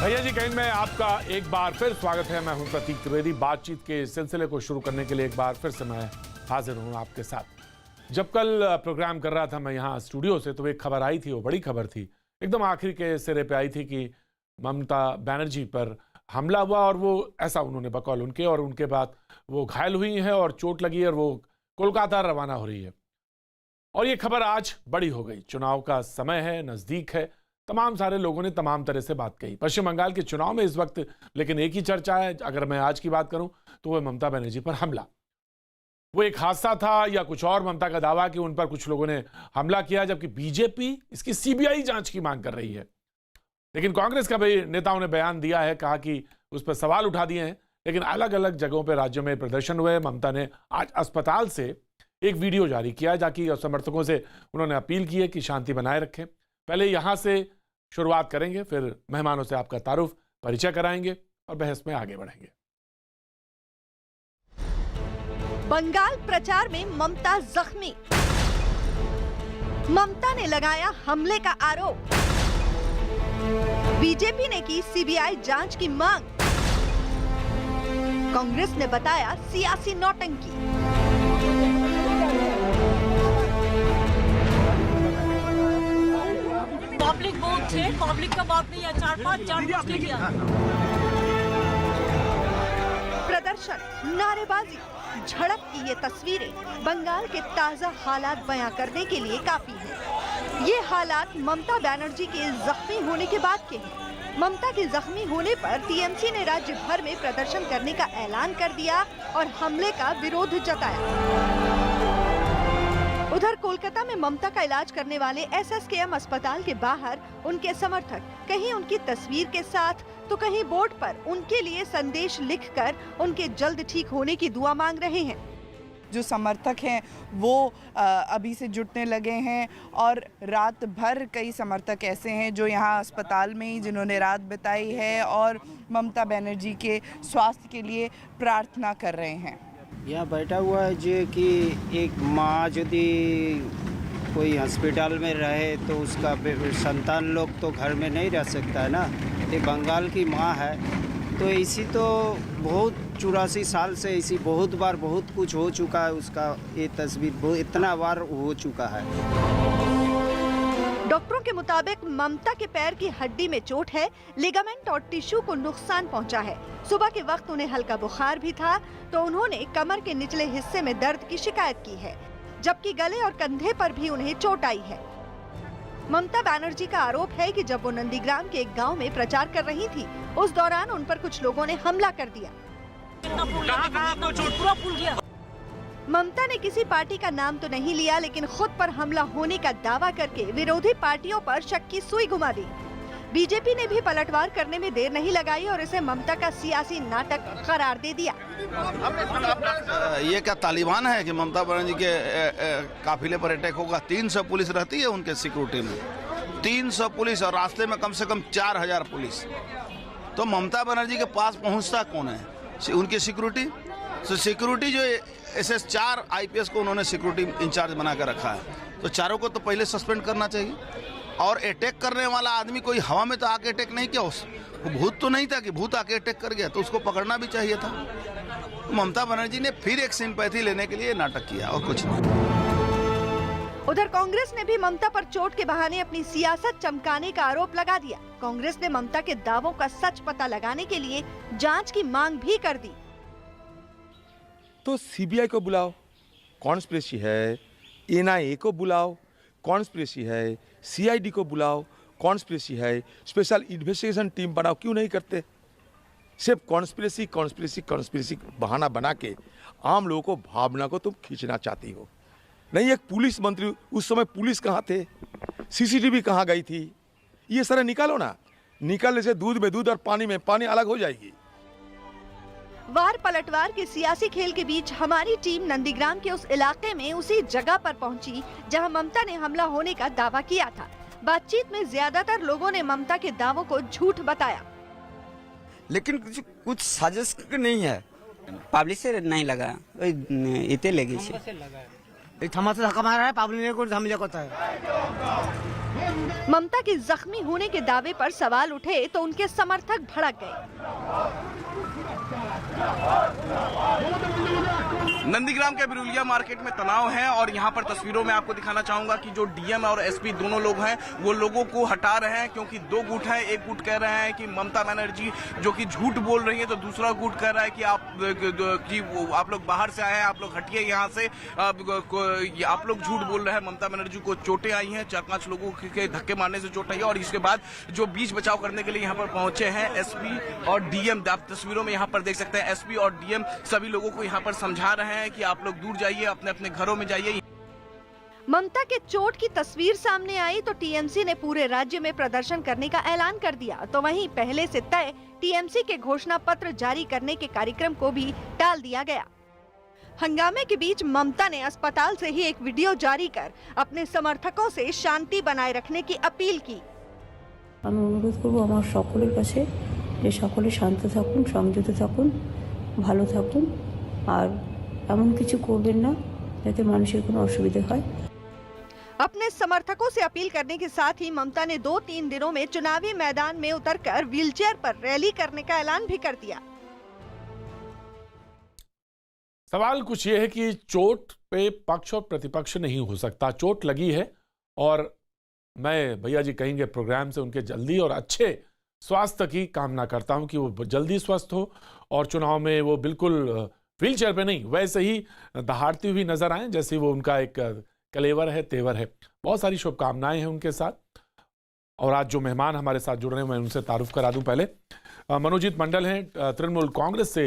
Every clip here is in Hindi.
भैया जी कहीं में आपका एक बार फिर स्वागत है। मैं हूं प्रतीक त्रिवेदी। बातचीत के सिलसिले को शुरू करने के लिए एक बार फिर से मैं हाजिर हूं आपके साथ। जब कल प्रोग्राम कर रहा था मैं यहाँ स्टूडियो से, तो एक खबर आई थी, वो बड़ी खबर थी, एकदम आखिर के सिरे पे आई थी कि ममता बनर्जी पर हमला हुआ और वो ऐसा उन्होंने बकौल उनके, और उनके बाद वो घायल हुई हैं और चोट लगी है और वो कोलकाता रवाना हो रही है। और ये खबर आज बड़ी हो गई। चुनाव का समय है, नजदीक है, तमाम सारे लोगों ने तमाम तरह से बात कही। पश्चिम बंगाल के चुनाव में इस वक्त लेकिन एक ही चर्चा है, अगर मैं आज की बात करूं तो वह ममता बनर्जी पर हमला। वो एक हादसा था या कुछ और? ममता का दावा कि उन पर कुछ लोगों ने हमला किया, जबकि बीजेपी इसकी सीबीआई जांच की मांग कर रही है। लेकिन कांग्रेस का भी नेताओं ने बयान दिया है, कहा कि उस पर सवाल उठा दिए हैं। लेकिन अलग अलग जगहों पर राज्यों में प्रदर्शन हुए। ममता ने आज अस्पताल से एक वीडियो जारी किया, जाकि समर्थकों से उन्होंने अपील की है कि शांति बनाए रखें। पहले यहां से शुरुआत करेंगे, फिर मेहमानों से आपका तारुफ परिचय कराएंगे और बहस में आगे बढ़ेंगे। बंगाल प्रचार में ममता जख्मी। ममता ने लगाया हमले का आरोप। बीजेपी ने की सीबीआई जांच की मांग। कांग्रेस ने बताया सियासी नौटंकी। पब्लिक बहुत थे, पब्लिक का बात नहीं है, 4-5 के किया। प्रदर्शन, नारेबाजी, झड़प की ये तस्वीरें बंगाल के ताजा हालात बयां करने के लिए काफी हैं। ये हालात ममता बनर्जी के जख्मी होने के बाद के हैं। ममता के जख्मी होने पर टीएमसी ने राज्य भर में प्रदर्शन करने का ऐलान कर दिया और हमले का विरोध जताया। उधर कोलकाता में ममता का इलाज करने वाले एसएसकेएम अस्पताल के बाहर उनके समर्थक कहीं उनकी तस्वीर के साथ तो कहीं बोर्ड पर उनके लिए संदेश लिखकर उनके जल्द ठीक होने की दुआ मांग रहे हैं। जो समर्थक हैं वो अभी से जुटने लगे हैं और रात भर कई समर्थक ऐसे हैं जो यहाँ अस्पताल में ही जिन्होंने रात बिताई है और ममता बनर्जी के स्वास्थ्य के लिए प्रार्थना कर रहे हैं। यहाँ बैठा हुआ है जो कि एक माँ यदि कोई हॉस्पिटल में रहे तो उसका संतान लोग तो घर में नहीं रह सकता है ना। ये बंगाल की माँ है, तो इसी तो बहुत 84 साल से इसी बहुत बार बहुत कुछ हो चुका है। उसका ये तस्वीर इतना बार हो चुका है। डॉक्टरों के मुताबिक ममता के पैर की हड्डी में चोट है, लिगामेंट और टिश्यू को नुकसान पहुंचा है। सुबह के वक्त उन्हें हल्का बुखार भी था, तो उन्होंने कमर के निचले हिस्से में दर्द की शिकायत की है, जबकि गले और कंधे पर भी उन्हें चोट आई है। ममता बनर्जी का आरोप है कि जब वो नंदीग्राम के एक गांव में प्रचार कर रही थी, उस दौरान उन पर कुछ लोगों ने हमला कर दिया। ममता ने किसी पार्टी का नाम तो नहीं लिया, लेकिन खुद पर हमला होने का दावा करके विरोधी पार्टियों पर शक की सुई घुमा दी। बीजेपी ने भी पलटवार करने में देर नहीं लगाई और इसे ममता का सियासी नाटक करार दे दिया। ये क्या तालिबान है कि ममता बनर्जी के काफिले पर अटैक होगा? 300 पुलिस रहती है उनके सिक्योरिटी में, 300 पुलिस, और रास्ते में कम से कम 4000 पुलिस। तो ममता बनर्जी के पास पहुंचता कौन है? उनकी सिक्योरिटी। तो सिक्योरिटी जो SS4 IPS को उन्होंने सिक्योरिटी इंचार्ज बना कर रखा है, तो चारों को तो पहले सस्पेंड करना चाहिए। और अटैक करने वाला आदमी कोई हवा में तो आके अटैक नहीं किया, वो भूत तो नहीं था कि भूत आके अटैक कर गया, तो उसको पकड़ना भी चाहिए था। तो ममता बनर्जी ने फिर एक सिंपैथी लेने के लिए नाटक किया और कुछ नहीं। उधर कांग्रेस ने भी ममता पर चोट के बहाने अपनी सियासत चमकाने का आरोप लगा दिया। कांग्रेस ने ममता के दावों का सच पता लगाने के लिए जांच की मांग भी कर दी। तो सीबीआई को बुलाओ, कॉन्स्पिरेसी है, NIA को बुलाओ, कॉन्स्पिरेसी है, CID को बुलाओ, कॉन्स्पिरेसी है, स्पेशल इन्वेस्टिगेशन टीम बनाओ। क्यों नहीं करते? सिर्फ कॉन्स्पिरेसी कॉन्स्पिरेसी कॉन्स्पिरेसी बहाना बना के आम लोगों को भावना को तुम खींचना चाहती हो। नहीं, एक पुलिस मंत्री, उस समय पुलिस कहाँ थे, CCTV कहाँ गई थी, ये सारा निकालो ना। निकालने से दूध में दूध और पानी में पानी अलग हो जाएगी। वार पलटवार के सियासी खेल के बीच हमारी टीम नंदीग्राम के उस इलाके में उसी जगह पर पहुंची जहां ममता ने हमला होने का दावा किया था। बातचीत में ज्यादातर लोगों ने ममता के दावों को झूठ बताया, लेकिन कुछ साजिश नहीं है। पब्लिक से नहीं लगा, इतने लगे। थमा से धक्का मारा है, पब्लिक ने कुछ हमला करता है। ममता के जख्मी होने के दावे पर सवाल उठे तो उनके समर्थक भड़क गए। नंदीग्राम के बिरुलिया मार्केट में तनाव है और यहाँ पर तस्वीरों में आपको दिखाना चाहूंगा कि जो डीएम और एसपी दोनों लोग हैं वो लोगों को हटा रहे हैं, क्योंकि दो गुट हैं। एक गुट कह रहे हैं कि ममता बनर्जी जो कि झूठ बोल रही है, तो दूसरा गुट कह रहा है कि आप लोग बाहर से आए हैं, आप लोग हटिए यहाँ से, आप लोग झूठ बोल रहे हैं। ममता बनर्जी को चोटें आई हैं, 4-5 लोगों के धक्के मारने से चोट आई है और इसके बाद जो बीच बचाव करने के लिए यहाँ पर पहुंचे हैं एसपी और डीएम, आप तस्वीरों में यहाँ पर देख सकते हैं एसपी और डीएम सभी लोगों को यहाँ पर समझा रहे हैं कि आप लोग दूर जाइए, अपने अपने घरों में जाइए। ममता के चोट की तस्वीर सामने आई तो टीएमसी ने पूरे राज्य में प्रदर्शन करने का ऐलान कर दिया, तो वहीं पहले से तय टीएमसी के घोषणा पत्र जारी करने के कार्यक्रम को भी टाल दिया गया। हंगामे के बीच ममता ने अस्पताल से ही एक वीडियो जारी कर अपने समर्थकों से शांति बनाए रखने की अपील की। আমি অনুরোধ করব আমার সকলের কাছে যে সকলে শান্ত থাকুন, সংযত থাকুন, ভালো থাকুন আর এমন কিছু করবেন না যাতে মানুষের কোনো অসুবিধা হয়। अपने समर्थकों से अपील करने के साथ ही ममता ने 2-3 दिनों में चुनावी मैदान में उतरकर व्हीलचेयर पर रैली करने का ऐलान भी कर दिया। सवाल कुछ यह है कि चोट पे पक्ष और प्रतिपक्ष नहीं हो सकता। चोट लगी है और मैं भैया जी कहेंगे प्रोग्राम से उनके जल्दी और अच्छे स्वास्थ्य की कामना करता हूं कि वो जल्दी स्वस्थ हो और चुनाव में वो बिल्कुल व्हीलचेयर पे नहीं, वैसे ही दहाड़ती हुई नजर आए जैसे वो उनका एक कलेवर है, तेवर है। बहुत सारी शुभकामनाएं हैं उनके साथ। और आज जो मेहमान हमारे साथ जुड़ रहे हैं मैं उनसे तारुफ करा दूं। पहले मनोजीत मंडल हैं, तृणमूल कांग्रेस से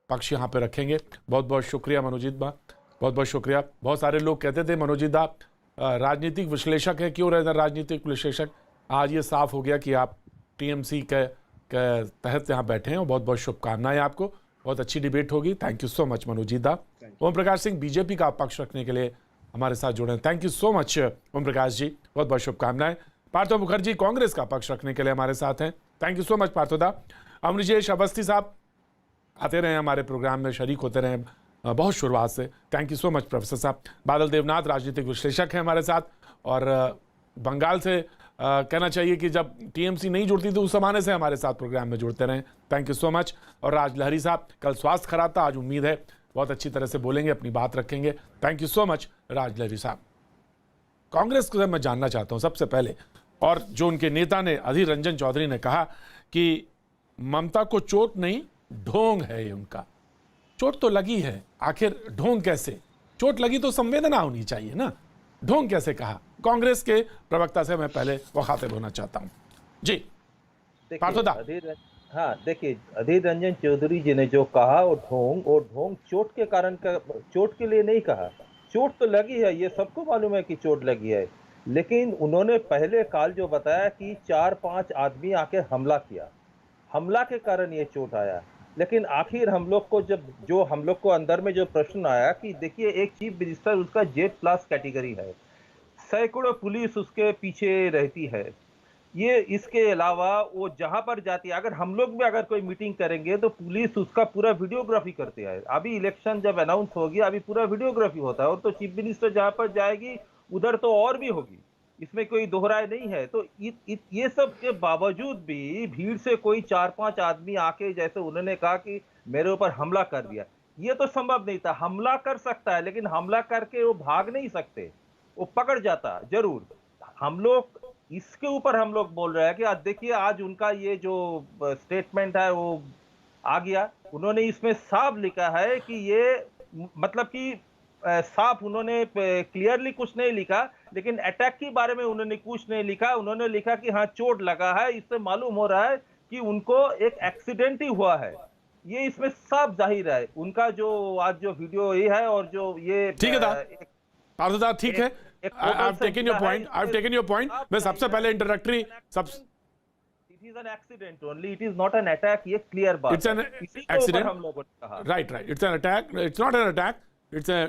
पक्ष यहाँ पे रखेंगे। बहुत बहुत शुक्रिया मनोजीत बा, बहुत बहुत शुक्रिया। बहुत सारे लोग कहते थे मनोजीत दा राजनीतिक विश्लेषक है, क्यों रहना राजनीतिक विश्लेषक। आज ये साफ हो गया कि आप टीएमसी के तहत यहाँ बैठे हैं और बहुत बहुत शुभकामनाएं आपको। बहुत अच्छी डिबेट होगी। Thank you so much Manojit दा। ओम प्रकाश सिंह बीजेपी का पक्ष रखने के लिए हमारे साथ जुड़े हैं। Thank you so much Om Prakash ji, बहुत बहुत शुभकामनाएं। पार्थो मुखर्जी कांग्रेस का पक्ष रखने के लिए हमारे साथ हैं। Thank you so much Partho दा। अमृजेश अवस्थी साहब आते रहे हमारे प्रोग्राम में, शरीक होते रहे बहुत शुरुआत से। Thank you so much professor साहब। बादल देवनाथ राजनीतिक विश्लेषक हैं हमारे साथ और बंगाल से कहना चाहिए कि जब टीएमसी नहीं जुड़ती तो उस जमाने से हमारे साथ प्रोग्राम में जुड़ते रहे। Thank you so much. और राज लहरी साहब, कल स्वास्थ्य खराब था, आज उम्मीद है बहुत अच्छी तरह से बोलेंगे, अपनी बात रखेंगे। थैंक यू सो मच राज लहरी साहब। कांग्रेस को मैं जानना चाहता हूं सबसे पहले, और जो उनके नेता ने अधीर रंजन चौधरी ने कहा कि ममता को चोट नहीं ढोंग है ये उनका। चोट तो लगी है, आखिर ढोंग कैसे? चोट लगी तो संवेदना होनी चाहिए ना, ढोंग कैसे कहा? कांग्रेस के प्रवक्ता से मैं पहले मुखातिब होना चाहता हूं जी। पार्थोदा। हाँ देखिए, अधीर रंजन चौधरी जी ने जो कहा वो ढोंग चोट के कारण का, चोट के लिए नहीं कहा। चोट तो लगी है, ये सबको मालूम है कि चोट लगी है, लेकिन उन्होंने पहले काल जो बताया कि 4-5 आदमी आके हमला किया, हमला के कारण ये चोट आया। लेकिन आखिर हम लोग को हम लोग को अंदर में जो प्रश्न आया कि देखिए एक चीफ मिनिस्टर उसका Z+ कैटेगरी है, सैकड़ों पुलिस उसके पीछे रहती है। ये इसके अलावा वो जहां पर जाती है, अगर हम लोग भी अगर कोई मीटिंग करेंगे तो पुलिस उसका पूरा वीडियोग्राफी करते हैं। अभी इलेक्शन जब अनाउंस होगी अभी पूरा वीडियोग्राफी होता है, और तो चीफ मिनिस्टर जहां पर जाएगी उधर तो और भी होगी, इसमें कोई दोहराए नहीं है। तो ये सब के बावजूद भी भीड़ से कोई 4-5 आदमी आके जैसे उन्होंने कहा कि मेरे ऊपर हमला कर दिया, ये तो संभव नहीं था। हमला कर सकता है लेकिन हमला करके वो भाग नहीं सकते, वो पकड़ जाता जरूर। हम लोग इसके ऊपर हम लोग बोल रहे हैं कि आज देखिए आज उनका ये जो स्टेटमेंट है वो आ गया। उन्होंने इसमें साफ लिखा है कि ये मतलब कि साफ उन्होंने क्लियरली कुछ नहीं लिखा, लेकिन अटैक के बारे में उन्होंने कुछ नहीं लिखा। उन्होंने लिखा कि हाँ चोट लगा है, इससे मालूम हो रहा है कि उनको एक एक्सीडेंट ही हुआ है। ये इसमें साफ जाहिर है। उनका जो आज जो वीडियो ये है और जो ये ठीक है ठीक है, I've taken your point. मैं सबसे पहले introductory It is an accident only. It is not an attack. ये क्लियर बात। It's an accident. हम लोगों ने कहा। Right. It's an attack. It's not an attack. It's an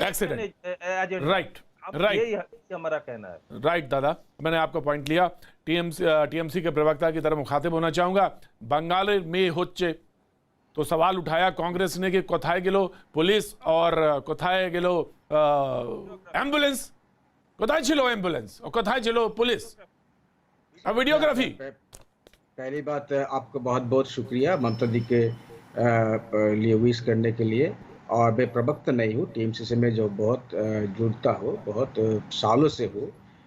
accident. Right. यही हमारा कहना है। राइट दादा, मैंने आपका पॉइंट लिया। टीएमसी के प्रवक्ता की तरह मुखातिब होना चाहूंगा। बंगाल में होच्छे तो सवाल उठाया कांग्रेस ने कि कोथाए गेलो पुलिस और कोथाए गेलो एम्बुलेंस, কোথায় ছিল অ্যাম্বুলেন্স ও কোথায় ছিল পুলিশ আর ভিডিওগ্রাফি पहली बात आपको बहुत बहुत शुक्रिया ममता दी के लिए विश करने के लिए। और मैं प्रवक्ता नहीं हूँ, टीएमसीसी में जो बहुत जुड़ता हो, बहुत सालों से हो।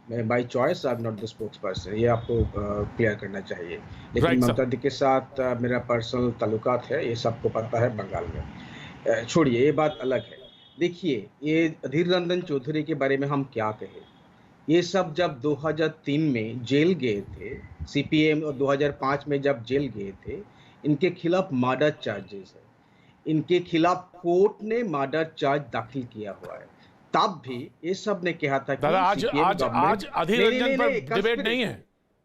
मैं by choice I am not the spokes person, ये आपको क्लियर करना चाहिए। लेकिन ममता दी के साथ मेरा पर्सनल ताल्लुकात है, ये सबको पता है बंगाल में। छोड़िए, ये बात अलग है। देखिए, ये अधीर रंजन चौधरी के बारे में हम क्या कहें। ये सब जब 2003 में जेल गए थे सीपीएम, और 2005 में जब जेल गए थे, इनके खिलाफ मर्डर चार्जेस है। इनके खिलाफ कोर्ट ने मर्डर चार्ज दाखिल किया हुआ है। तब भी ये सब ने कहा था कि आज अधीर रंजन पर डिबेट नहीं है।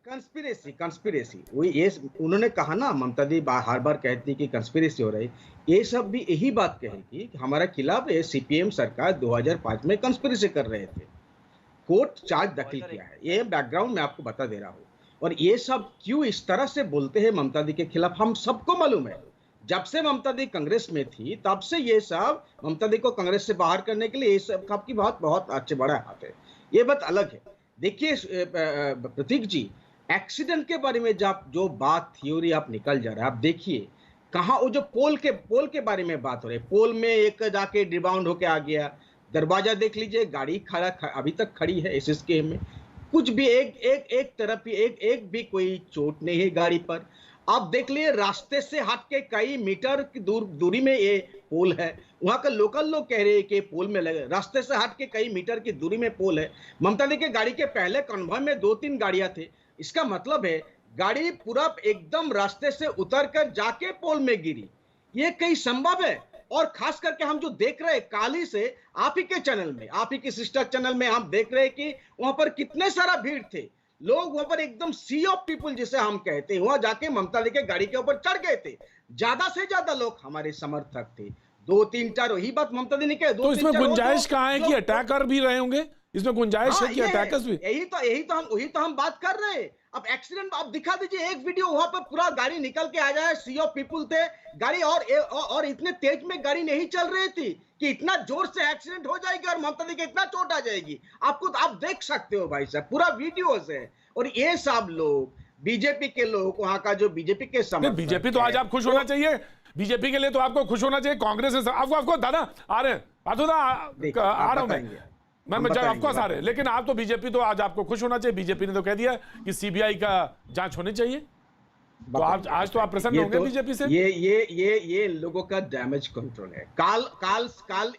कंस्पिरेसी वो ये उन्होंने कहा ना, ममता दी हर बार कहती कि कंस्पिरेसी हो रही। ये सब भी यही बात कहेगी कि हमारे खिलाफ ये सीपीएम सरकार 2005 में कंस्पिरेसी कर रहे थे। कोर्ट चार्ज दाखिल किया है, ये बैकग्राउंड मैं आपको बता दे रहा हूँ। और ये सब क्यों इस तरह से बोलते हैं ममता दी के खिलाफ, हम सबको मालूम है। जब से ममता दी कांग्रेस में थी तब से ये सब ममता दी को कांग्रेस से बाहर करने के लिए ये सब आपकी बहुत अच्छे बड़ा हाथ है। ये बात अलग है। देखिए प्रतीक जी, एक्सीडेंट के बारे में जब जो बात थ्योरी आप निकल जा रहा है, आप देखिए कहाँ वो जो पोल के बारे में बात हो रही है। पोल में एक जाके रिबाउंड होके आ गया, दरवाजा देख लीजिए, गाड़ी अभी तक खड़ी है एसएसके में, कुछ भी एक तरफ एक भी कोई चोट नहीं है गाड़ी पर। आप देख लिए रास्ते से हट के कई मीटर की दूरी में ये पोल है। वहां का लोकल लोग कह रहे हैं कि पोल में लगे, रास्ते से हट के कई मीटर की दूरी में पोल है। ममता दी के गाड़ी के पहले कन्वॉय में 2-3 गाड़ियां थे। इसका मतलब है गाड़ी पूरा एकदम रास्ते से उतर कर जाके पोल में गिरी। ये कहीं संभव है? और खास करके हम जो देख रहे हैं काली से आप ही के चैनल में, आप ही के सिस्टर चैनल में हम देख रहे हैं कि वहां पर कितने सारा भीड़ थे। लोग वहां पर एकदम सी ऑफ पीपल जिसे हम कहते हैं, वहां जाके ममता दी के गाड़ी के ऊपर चढ़ गए थे। ज्यादा से ज्यादा लोग हमारे समर्थक थे, 2-3-4 वही बात ममता दी ने कही। तो इसमें गुंजाइश कहाँ है कि अटैकर भी रहे होंगे? इसमें गुंजाइश है कि अटैकर्स भी? यही तो हम बात कर रहे हैं। अब एक्सीडेंट आप दिखा दीजिए एक वीडियो, वहां पर पूरा गाड़ी निकल के आ जाए, सी ऑफ पीपल थे गाड़ी, और इतने तेज में गाड़ी नहीं चल रही थी कि इतना जोर से एक्सीडेंट हो जाएगी और ममता दी के इतना चोट आ जाएगी। आप देख सकते हो भाई साहब, पूरा वीडियोस है। और ये सब लोग बीजेपी के लोग, वहां का जो बीजेपी के समर्थक, बीजेपी तो आज आप खुश होना चाहिए, बीजेपी के लिए तो आपको खुश होना चाहिए। कांग्रेस ने आपको दादा आ रहे हैं, आ रहा हूं मैं ऑफकोर्स आ रहे हैं, लेकिन आप तो बीजेपी तो आज आपको खुश होना चाहिए। बीजेपी ने तो कह दिया कि सीबीआई का जांच होनी चाहिए, तो आज तो आप प्रसन्न होंगे बीजेपी से। ये लोगों का डैमेज कंट्रोल है। काल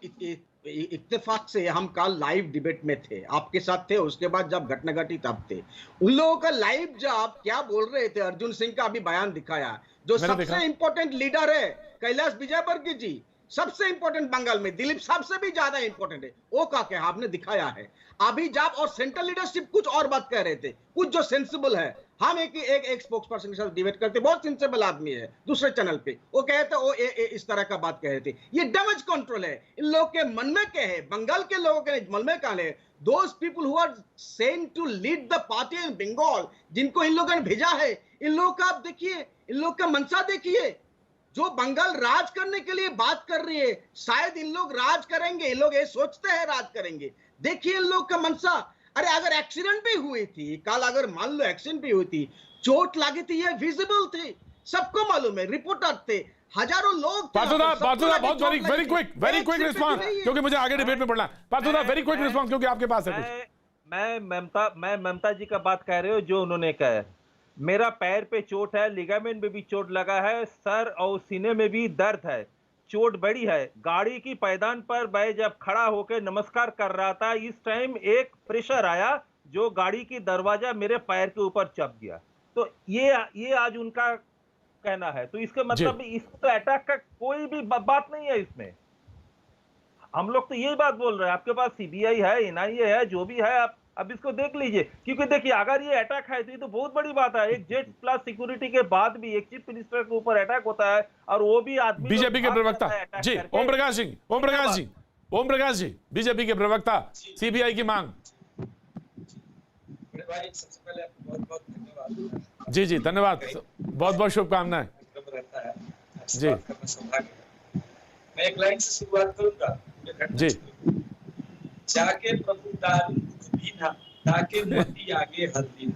इत्तेफाक से हम कल लाइव डिबेट में थे, आपके साथ थे, उसके बाद जब घटना घटी तब थे। उन लोगों का लाइव जब क्या बोल रहे थे, अर्जुन सिंह का अभी बयान दिखाया, जो सबसे इंपॉर्टेंट लीडर है कैलाश विजयवर्गीय जी, सबसे इंपॉर्टेंट बंगाल में, दिलीप साहब से भी ज्यादा इंपॉर्टेंट है, वो का क्या आपने दिखाया है अभी जब। और सेंट्रल लीडरशिप कुछ और बात कह रहे थे, कुछ जो सेंसिबल है। हम एक स्पोक्स पर्सन के साथ डिबेट करते, बहुत सेंसिबल आदमी है दूसरे चैनल पे, वो कहे थे वो इस तरह का बात कह रहे थे। ये डैमेज कंट्रोल है। इन लोगों के मन में क्या है, बंगाल के लोगों के मन में क्या है, those people who are sent to lead the party in Bengal, जिनको इन लोगों ने भेजा है, इन लोगों का आप देखिए, इन लोग का मनसा देखिए। जो बंगाल राज करने के लिए बात कर रही है, शायद इन लोग राज करेंगे, इन लोग ये सोचते हैं राज करेंगे। देखिए इन लोग का मनसा। अरे अगर एक्सीडेंट भी हुई थी कल, अगर मान लो एक्सीडेंट भी हुई थी, चोट लगी थी, ये विजिबल थी, सबको मालूम है, रिपोर्टर थे, हजारों लोग थे। बहुत वेरी क्विक रिस्पांस, क्योंकि मुझे आगे डिबेट में पढ़ना। पार्थोदा वेरी क्विक रिस्पांस, क्योंकि आपके पास है कुछ। मैं ममता जी का बात कह रहे हो जो उन्होंने कहा। मेरा पैर पे चोट है, लिगामेंट में भी चोट लगा है, सर और सीने में भी दर्द है, चोट बड़ी है। गाड़ी की पायदान पर मैं जब खड़ा होकर नमस्कार कर रहा था, इस टाइम एक प्रेशर आया जो गाड़ी की दरवाजा मेरे पैर के ऊपर चप गया। तो ये आज उनका कहना है, तो इसका मतलब इसको अटैक का कोई भी बात नहीं है इसमें। हम लोग तो यही बात बोल रहे हैं, आपके पास सीबीआई है, एनआईए है, जो भी है, आप अब इसको देख लीजिए। क्योंकि देखिए अगर ये अटैक है तो ये तो बहुत बड़ी बात है। एक जेट प्लस सिक्योरिटी के बाद भी एक चीफ मिनिस्टर के ऊपर अटैक होता है, और वो भी आदमी बीजेपी के प्रवक्ता जी ओम प्रकाश जी बीजेपी के प्रवक्ता, सीबीआई की मांग। जी धन्यवाद, बहुत बहुत शुभकामनाएं जी। मैं एक लाइन से शुरुआत करूंगा जी। जाके प्रभु दारू भी था ताकि मोदी आगे हर दिन।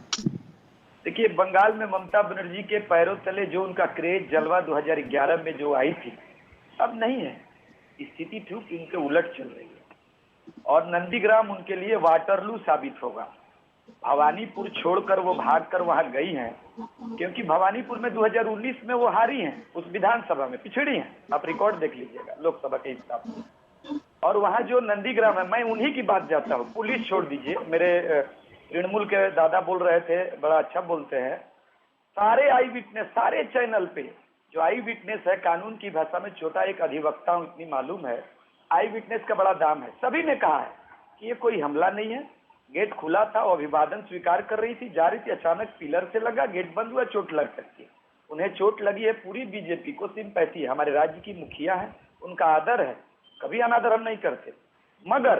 देखिए, बंगाल में ममता बनर्जी के पैरों तले जो उनका क्रेज जलवा 2011 में जो आई थी, अब नहीं है। स्थिति ठीक इनके उलट चल रही है और नंदीग्राम उनके लिए वाटरलू साबित होगा। भवानीपुर छोड़कर वो भागकर वहां गई हैं, क्योंकि भवानीपुर में 2019 में वो हारी हैं, उस विधानसभा में पिछड़ी हैं। आप रिकॉर्ड देख लीजिएगा लोकसभा के हिसाब से। और वहां जो नंदीग्राम है, मैं उन्हीं की बात जाता हूँ। पुलिस छोड़ दीजिए, मेरे तृणमूल के दादा बोल रहे थे, बड़ा अच्छा बोलते हैं। सारे आई विटनेस, सारे चैनल पे जो आई विटनेस है, कानून की भाषा में छोटा एक अधिवक्ता हूं, इतनी मालूम है। आई विटनेस का बड़ा दाम है। सभी ने कहा है कि ये कोई हमला नहीं है, गेट खुला था, वो अभिवादन स्वीकार कर रही थी, जा रही थी, अचानक पिलर से लगा, गेट बंद हुआ, चोट लग सकती है। उन्हें चोट लगी है, पूरी बीजेपी को सिंपैथी है, हमारे राज्य की मुखिया है, उनका आदर है, कभी अनादर हम नहीं करते। मगर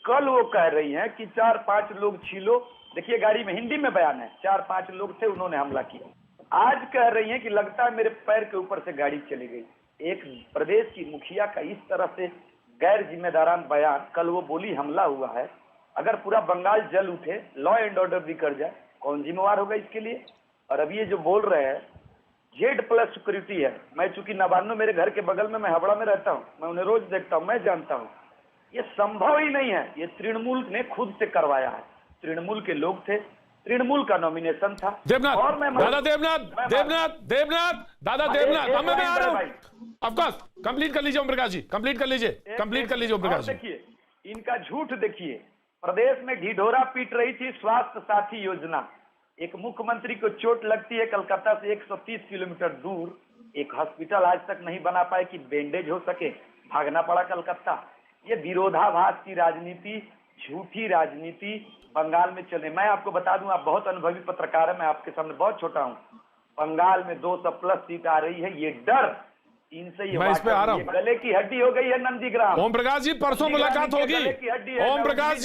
कल वो कह रही हैं कि 4-5 लोग छीलो। देखिए, गाड़ी में हिंदी में बयान है, 4-5 लोग थे, उन्होंने हमला किया। आज कह रही हैं कि लगता है मेरे पैर के ऊपर से गाड़ी चली गई। एक प्रदेश की मुखिया का इस तरह से गैर जिम्मेदारान बयान, कल वो बोली हमला हुआ है। अगर पूरा बंगाल जल उठे, लॉ एंड ऑर्डर बिगड़ जाए, कौन जिम्मेवार होगा इसके लिए? और अब ये जो बोल रहे हैं Z+ सिक्योरिटी है, मैं चूंकि नवान्नो मेरे घर के बगल में, मैं हावड़ा में रहता हूँ, मैं उन्हें रोज देखता हूँ, मैं जानता हूँ ये संभव ही नहीं है। ये तृणमूल ने खुद से करवाया है, तृणमूल के लोग थे, तृणमूल का नॉमिनेशन था। देवनाथ, और मैं दादा देवनाथ, दादा देवनाथ, अब मैं आ रहा हूँ। ऑफकोर्स कंप्लीट कर लीजिए ओम प्रकाश जी, कंप्लीट कर लीजिए ओम प्रकाश जी। देखिए, इनका झूठ देखिए। प्रदेश में ढिढोरा पीट रही थी स्वास्थ्य साथी योजना। एक मुख्यमंत्री को चोट लगती है, कलकत्ता से 130 किलोमीटर दूर एक हॉस्पिटल आज तक नहीं बना पाए कि बैंडेज हो सके, भागना पड़ा कलकत्ता। ये विरोधाभास की राजनीति, झूठी राजनीति बंगाल में चले। मैं आपको बता दूं, आप बहुत अनुभवी पत्रकार है, मैं आपके सामने बहुत छोटा हूं। बंगाल में 200+ सीट आ रही है, ये डर इनसे, ये मैं इस पे आ रहा हूं। गले की हड्डी हो गई है नंदीग्राम। ओम प्रकाश जी, परसों मुलाकात होगी। ओम प्रकाश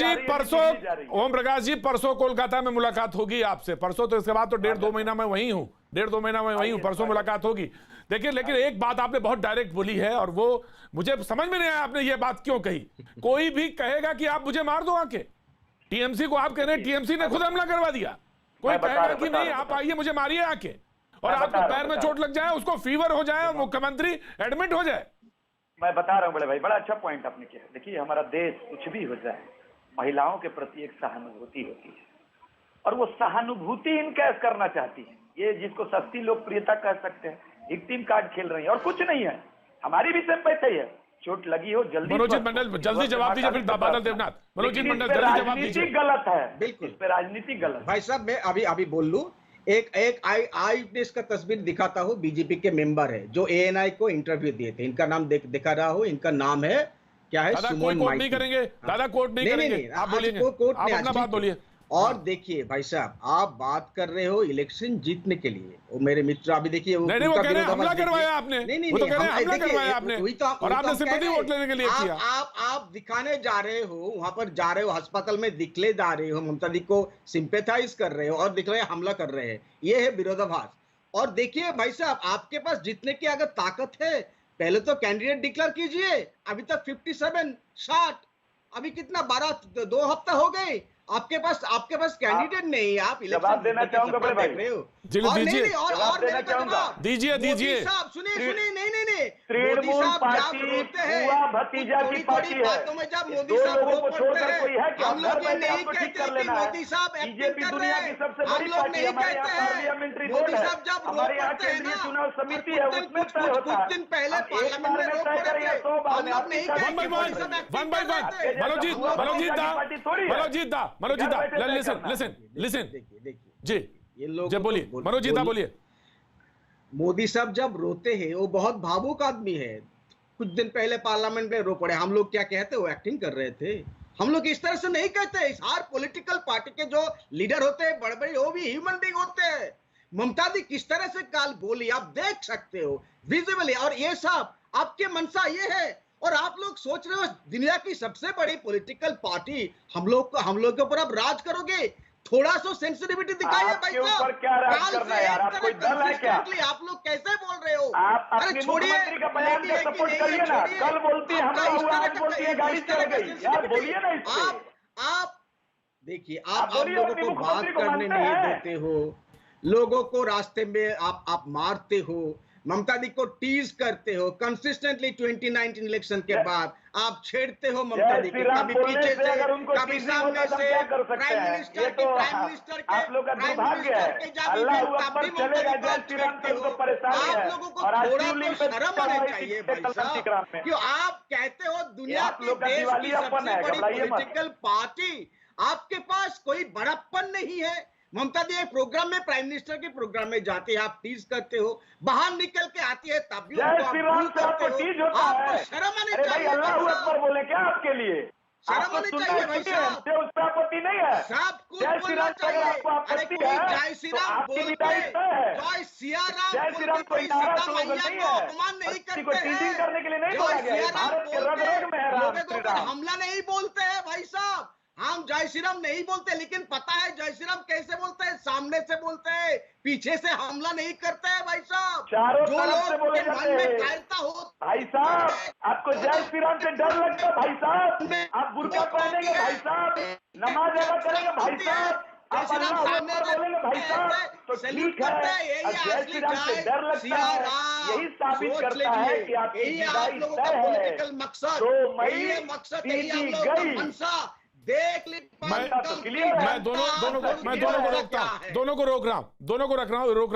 जी, परसों कोलकाता में मुलाकात होगी आपसे। परसों तो, इसके बाद तो 1.5-2 महीना मैं वहीं हूँ, 1.5-2 महीना मैं वहीं हूँ। परसों मुलाकात होगी। देखिए, लेकिन एक बात आपने बहुत डायरेक्ट बोली है और वो मुझे समझ में नहीं आया आपने ये बात क्यों कही। कोई भी कहेगा कि आप मुझे मार दो आके, टीएमसी को आप कह रहे हैं, टीएमसी ने खुद हमला करवा दिया। कोई कहेगा कि नहीं, आप आइए मुझे मारिए आके, और आपको पैर में चोट लग जाए, उसको फीवर हो जाए, मुख्यमंत्री एडमिट हो जाए। मैं बता रहा हूँ बड़े भाई, बड़ा अच्छा पॉइंट आपने किया। देखिए, हमारा देश कुछ भी हो जाए, महिलाओं के प्रति एक सहानुभूति होती है, और वो सहानुभूति इनकैश करना चाहती है। ये जिसको सस्ती लोकप्रियता कह सकते हैं, विक्टिम कार्ड खेल रही है और कुछ नहीं है। हमारी भी सिंपैथी है, चोट लगी हो जल्दी। मनोजीत मंडल जल्दी जवाब दीजिए, फिर बादल देवनाथ। मनोजीत मंडल जल्दी जवाब दीजिए। गलत है, बिल्कुल इस पे राजनीति गलत। भाई साहब, मैं अभी बोल लूं, एक आई विटनेस का तस्वीर दिखाता हूँ। बीजेपी के मेंबर है जो ANI को इंटरव्यू दिए थे, इनका नाम दिखा रहा हूँ। इनका नाम है क्या है? सुमन माइती। नहीं करेंगे दादा, कोर्ट नहीं करेंगे, आप बोलिए, आप अपना बात बोलिए। और देखिए भाई साहब, आप बात कर रहे हो इलेक्शन जीतने के लिए। वो मेरे मित्र अभी देखिए, वो नहीं, वो कह रहे हैं हमला करवाया आपने। नहीं, वो तो कह रहे हैं हमला करवाया आपने, और आपने सिंपैथी वोट लेने के लिए किया। आप दिखाने जा रहे हो, वहां पर जा रहे हो, अस्पताल में दिखले जा रहे हो, ममता दी को सिंपैथाइज कर रहे हो, और दिख रहे हैं हमला कर रहे हैं। ये है विरोधाभास। और देखिए भाई साहब, आपके पास जीतने की अगर ताकत है, पहले तो कैंडिडेट डिक्लेयर कीजिए। अभी तक 57 60, अभी कितना 2 हफ्ता हो गए, आपके पास कैंडिडेट नहीं। आप जवाब देना चाहूंगा बड़े भाई, दीजिए दीजिए। सुनिए, नहीं, तृणमूल पार्टी हुआ भतीजा की पार्टी है। बातों में जब मोदी दो साहब लोगों को छोड़कर कोई है कि हम लोग ये नहीं ठीक कहते कर कि लेना है। मोदी साहब बीजेपी दुनिया की सबसे हम बड़ी लोग पार्टी, नहीं हमारे यहाँ कहते हैं। पार्लियामेंट्री मोदी बोर्ड है, साहब जब हमारे यहाँ रोक पड़ते हैं केंद्रीय ना, चुनाव समिति है, उसमें तय होता है। कुछ दिन पहले पार्लियामेंट में रोक पड़े थे, हम लोग नहीं कहते। मनोजीत दा बोलिए। मोदी साहब जब रोते हैं, वो बहुत भावुक आदमी है। कुछ दिन पहले पार्लियामेंट में रो पड़े। हम लोग क्या कहते, वो एक्टिंग कर रहे थे। हम लोग इस तरह से नहीं कहते। हर पॉलिटिकल पार्टी के जो लीडर होते हैं, बड़े बड़े, वो भी ह्यूमन बीइंग होते हैं। ममता दी किस तरह से काल बोली, आप देख सकते हो विजिबली। और ये सब आपके मनसा ये है, और आप लोग सोच रहे हो दुनिया की सबसे बड़ी पॉलिटिकल पार्टी हम लोग के ऊपर आप राज करोगे। थोड़ा सा सेंसिटिविटी दिखाइए भाई साहब। क्या राज करना है यार, आप कोई दल है क्या? आप लोग कैसे बोल रहे हो? आप अपने मुख्यमंत्री का बयान का सपोर्ट करिए ना। कल बोलती है हमला हुआ, आज बोलती है गाड़ी चल गई। यार बोलिए ना इससे। देखिए आप लोगों को बात करने नहीं देते हो, लोगों को रास्ते में आप मारते हो, ममता दी को टीज करते हो कंसिस्टेंटली। 2019 इलेक्शन के बाद आप छेड़ते हो ममता दी को, कभी पीछे से, कभी सामने से। प्राइम मिनिस्टर के जाने में तब भी ममता दी को छेड़ते हो। आप लोगों को थोड़ा तो शर्म आनी चाहिए भाई साहब। क्यों आप कहते हो दुनिया की देश की सबसे बड़ी पॉलिटिकल पार्टी, आपके पास कोई बड़प्पन नहीं है। ममता दी प्रोग्राम में, प्राइम मिनिस्टर के प्रोग्राम में जाते हैं, आप टीज करते हो, बाहर निकल के आती है तब भी उनको आप करते हो। आपको शर्म आनी चाहिए। अल्लाह अकबर बोले क्या आपके लिए? शर्म आनी चाहिए भाई साहब। उस पर आपत्ति नहीं है, सब कुछ बोलना चाहिए। अरे कोई जय श्री राम बोल के, जय सिया राम बोल के कोई सीता मैया को अपमान नहीं करते हैं। जय सिया राम बोल के लोगों के ऊपर हमला नहीं बोलते हैं भाई साहब। हम जय श्री राम नहीं बोलते, लेकिन पता है जय श्री राम कैसे बोलते हैं? सामने से बोलते हैं, पीछे से हमला नहीं करते हैं भाई साहब। जो लोग के मन में कायरता हो, भाई साहब आपको जय श्री राम से डर लगता है भाई साहब? आप बुर्का पहनेंगे भाई साहब, नमाज अदा करेंगे भाई साहब, आप अल्लाह अकबर बोलेंगे भाई साहब, तो ठीक है। जय श्री राम से डर लगता है, यही साबित करता है कि आपकी विदाई तय है। मकसद देख ली। मैं दोनों को रोक रहा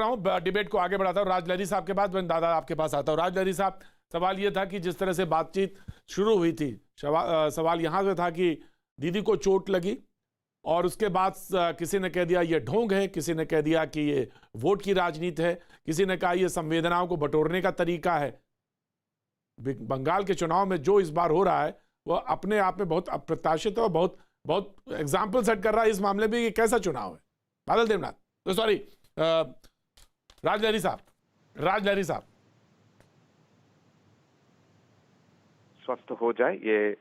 हूं, डिबेट को आगे बढ़ाता हूं। राज लहरी साहब के बाद मैं दादा आपके पास आता हूं। राज लहरी साहब, सवाल यह था कि जिस तरह से बातचीत शुरू हुई थी, सवाल यहां से था कि दीदी को चोट लगी और उसके बाद किसी ने कह दिया ये ढोंग है, किसी ने कह दिया कि ये वोट की राजनीति है, किसी ने कहा ये संवेदनाओं को बटोरने का तरीका है। बंगाल के चुनाव में जो इस बार हो रहा है वो अपने आप में बहुत अप्रत्याशित है और बहुत एग्जाम्पल सेट कर रहा है इस मामले में। ये कैसा चुनाव है? बादल देवनाथ, तो सॉरी राज लहरी साहब। स्वस्थ हो जाए, ये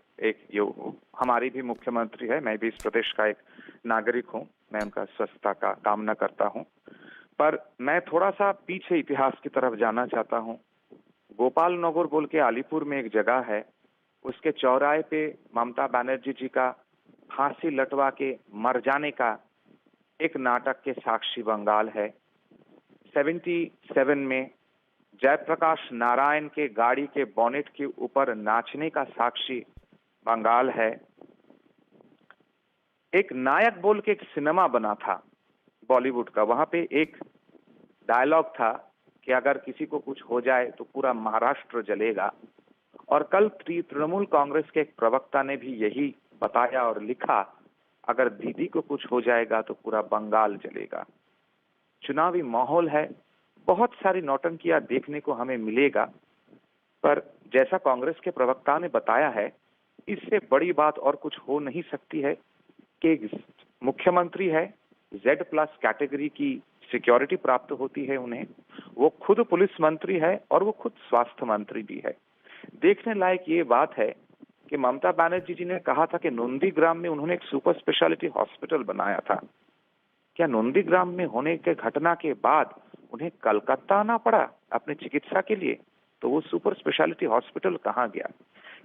हमारी भी मुख्यमंत्री है, मैं भी इस प्रदेश का एक नागरिक हूं, मैं उनका स्वस्थता का कामना करता हूं। पर मैं थोड़ा सा पीछे इतिहास की तरफ जाना चाहता हूं। गोपाल नगर बोल के अलीपुर में एक जगह है, उसके चौराहे पे ममता बनर्जी जी का फांसी लटवा के मर जाने का एक नाटक के साक्षी बंगाल है। 77 में जयप्रकाश नारायण के गाड़ी के बोनेट के ऊपर नाचने का साक्षी बंगाल है। एक नायक बोल के एक सिनेमा बना था बॉलीवुड का, वहां पे एक डायलॉग था कि अगर किसी को कुछ हो जाए तो पूरा महाराष्ट्र जलेगा। और कल तृणमूल कांग्रेस के एक प्रवक्ता ने भी यही बताया और लिखा, अगर दीदी को कुछ हो जाएगा तो पूरा बंगाल जलेगा। चुनावी माहौल है, बहुत सारी नौटंकियां देखने को हमें मिलेगा, पर जैसा कांग्रेस के प्रवक्ता ने बताया है, इससे बड़ी बात और कुछ हो नहीं सकती है कि मुख्यमंत्री है, Z+ कैटेगरी की सिक्योरिटी प्राप्त होती है उन्हें, वो खुद पुलिस मंत्री है और वो खुद स्वास्थ्य मंत्री भी है। देखने लायक ये बात है कि ममता बनर्जी जी ने कहा था कि नंदीग्राम में उन्होंने एक सुपर स्पेशलिटी हॉस्पिटल बनाया था। क्या नंदीग्राम में होने के घटना के बाद उन्हें कलकत्ता आना पड़ा अपने चिकित्सा के लिए? तो वो सुपर स्पेशलिटी हॉस्पिटल कहाँ गया?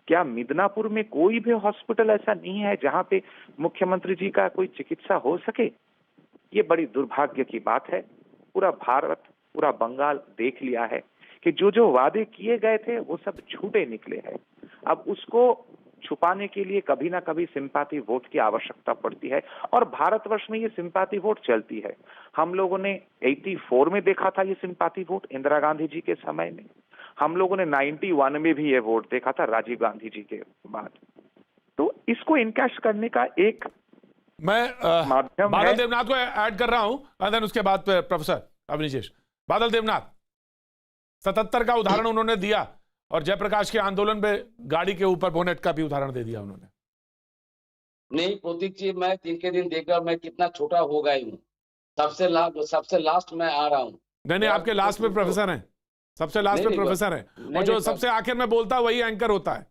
क्या मिदनापुर में कोई भी हॉस्पिटल ऐसा नहीं है जहां पे मुख्यमंत्री जी का कोई चिकित्सा हो सके? ये बड़ी दुर्भाग्य की बात है। पूरा भारत, पूरा बंगाल देख लिया है कि जो वादे किए गए थे वो सब झूठे निकले हैं। अब उसको छुपाने के लिए कभी ना कभी सिंपैथी वोट की आवश्यकता पड़ती है और भारतवर्ष में ये सिंपैथी वोट चलती है। हम लोगों ने 84 में देखा था ये सिंपैथी वोट इंदिरा गांधी जी के समय में, हम लोगों ने 91 में भी ये वोट देखा था राजीव गांधी जी के बाद। तो इसको इनकैश करने का एक मैं बादल देवनाथ को ऐड कर रहा हूं, उसके बाद प्रोफेसर अवनीश। बादल देवनाथ, 77 का उदाहरण उन्होंने दिया और जयप्रकाश के आंदोलन में गाड़ी के ऊपर बोनेट का भी उदाहरण दे दिया उन्होंने। नहीं प्रतीक जी, मैं दिन के दिन देख रहा, मैं कितना छोटा हो गया हूँ। सबसे लास्ट में आ रहा हूँ। नहीं, आपके लास्ट में प्रोफेसर हैं, सबसे लास्ट में प्रोफेसर हैं, और जो सबसे आखिर में बोलता है वही एंकर होता है।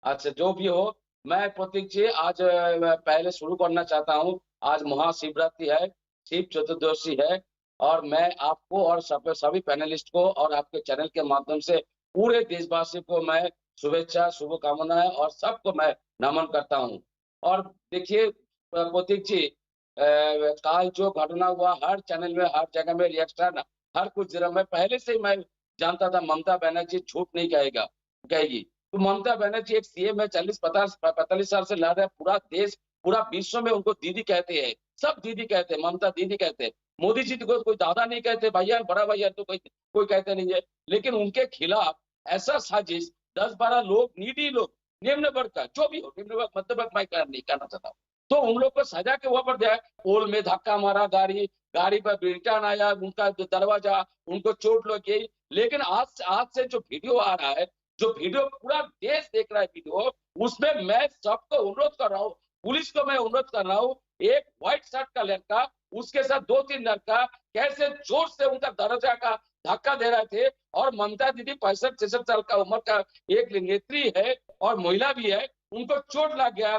अच्छा, जो भी हो, मैं प्रतीक जी आज पहले शुरू करना चाहता हूँ। आज महाशिवरात्रि है, शिव चतुर्दशी है, और मैं आपको और सभी पैनलिस्ट को और आपके चैनल के माध्यम से पूरे देशवासी को मैं शुभेच्छा, शुभकामनाएं और सबको मैं नमन करता हूं। और देखिए प्रतीक जी, कल जो घटना हुआ हर चैनल में हर जगह में रिएक्शन, हर कुछ जगह में पहले से ही मैं जानता था ममता बनर्जी झूठ नहीं कहेगी। तो ममता बनर्जी एक सीएम है, 40-45 साल से लड़ रहे, पूरा देश पूरा विश्व में उनको दीदी कहते हैं, सब दीदी कहते हैं, ममता दीदी कहते हैं। मोदी जी को कोई दादा नहीं कहते, भैया बड़ा भैया तो कोई कहते नहीं है। लेकिन उनके खिलाफ ऐसा साजिश 10-12 लोग, नीडी लोग, निम्न वर्ग का जो भी हो, निम्न वर्ग मध्य वर्ग मैं नहीं कहना चाहता, तो उन लोग को सजा के ऊपर दिया। पोल में धक्का मारा, गाड़ी पर रिटर्न आया, उनका दरवाजा, उनको चोट लगी। लेकिन आज से जो वीडियो आ रहा है, जो वीडियो पूरा देश देख रहा है वीडियो, उसमें मैं सबको अनुरोध कर रहा हूँ, पुलिस को मैं अनुरोध कर रहा हूँ, एक व्हाइट शर्ट का लड़का, उसके साथ 2-3 लड़का कैसे जोर से उनका दरवाजा का धक्का दे रहे थे। और ममता दीदी 65-66 साल का उम्र का एक नेत्री है और महिला भी है, उनको चोट लग गया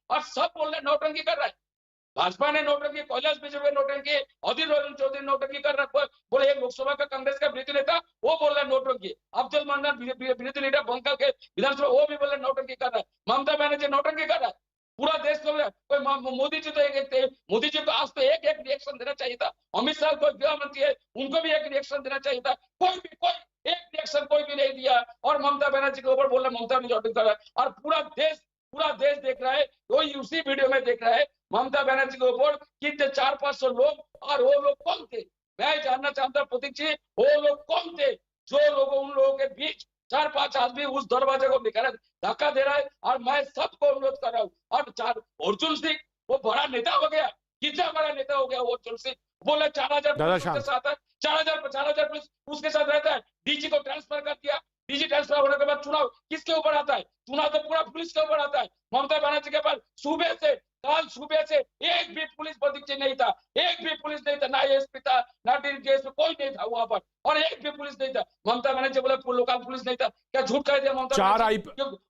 और सब बोल रहे नौटंकी कर रहा है। भाजपा ने नौटंकी, कैलाश विजयवर्गीय नौटंकी, अधीर रंजन चौधरी नौटंकी कर रहा है। बोले एक लोकसभा का कांग्रेस का विरोधी नेता वो बोल रहा है नौटंकी, अब्दुल मन्नान विरोधी लीडर बंगाल के विधानसभा वो भी बोल रहे नौटंकी कर रहा है, ममता बनर्जी नौटंकी कर रहा है। पूरा देश को मोदी जी तो मोदी जी को आज तो एक रिएक्शन देना चाहिए था। अमित शाह को गृह मंत्री है, उनको भी एक रिएक्शन देना चाहिए था। कोई एक रिएक्शन कोई भी नहीं दिया और ममता बनर्जी के ऊपर बोल रहा ममता बनर्जी नौटंकी कर रहा है। और पूरा देश देख रहा है, कोई उसी वीडियो में देख रहा है ममता बनर्जी के ऊपर कितने 400-500 लोग, और वो लोग कौन थे मैं जानना चाहता हूँ प्रतीक जी, वो लोग कौन थे जो लोग उन लोगों के बीच 4-5 आदमी उस दरवाजे को निकाला धक्का दे रहा है। और मैं सबको अनुरोध कर रहा हूँ, और अर्जुन सिंह वो बड़ा नेता हो गया, कितना बड़ा नेता हो गया वो अर्जुन सिंह, बोले 4000 के साथ है, 4000 पुलिस उसके साथ रहता है। डीजी को ट्रांसफर कर दिया, डीजी ट्रांसफर होने के बाद चुनाव किसके ऊपर आता है? चुनाव तो पूरा पुलिस के ऊपर आता है। ममता बनर्जी के पास कल सुबह से एक भी पुलिस प्रतीक नहीं था, एक भी पुलिस नहीं था, ना एसपी था, ना डीजीपी, कोई नहीं था वहां पर, और एक भी पुलिस नहीं था। ममता बनर्जी बोले लोकल पुलिस नहीं था, क्या झूठ कह दिया ममता?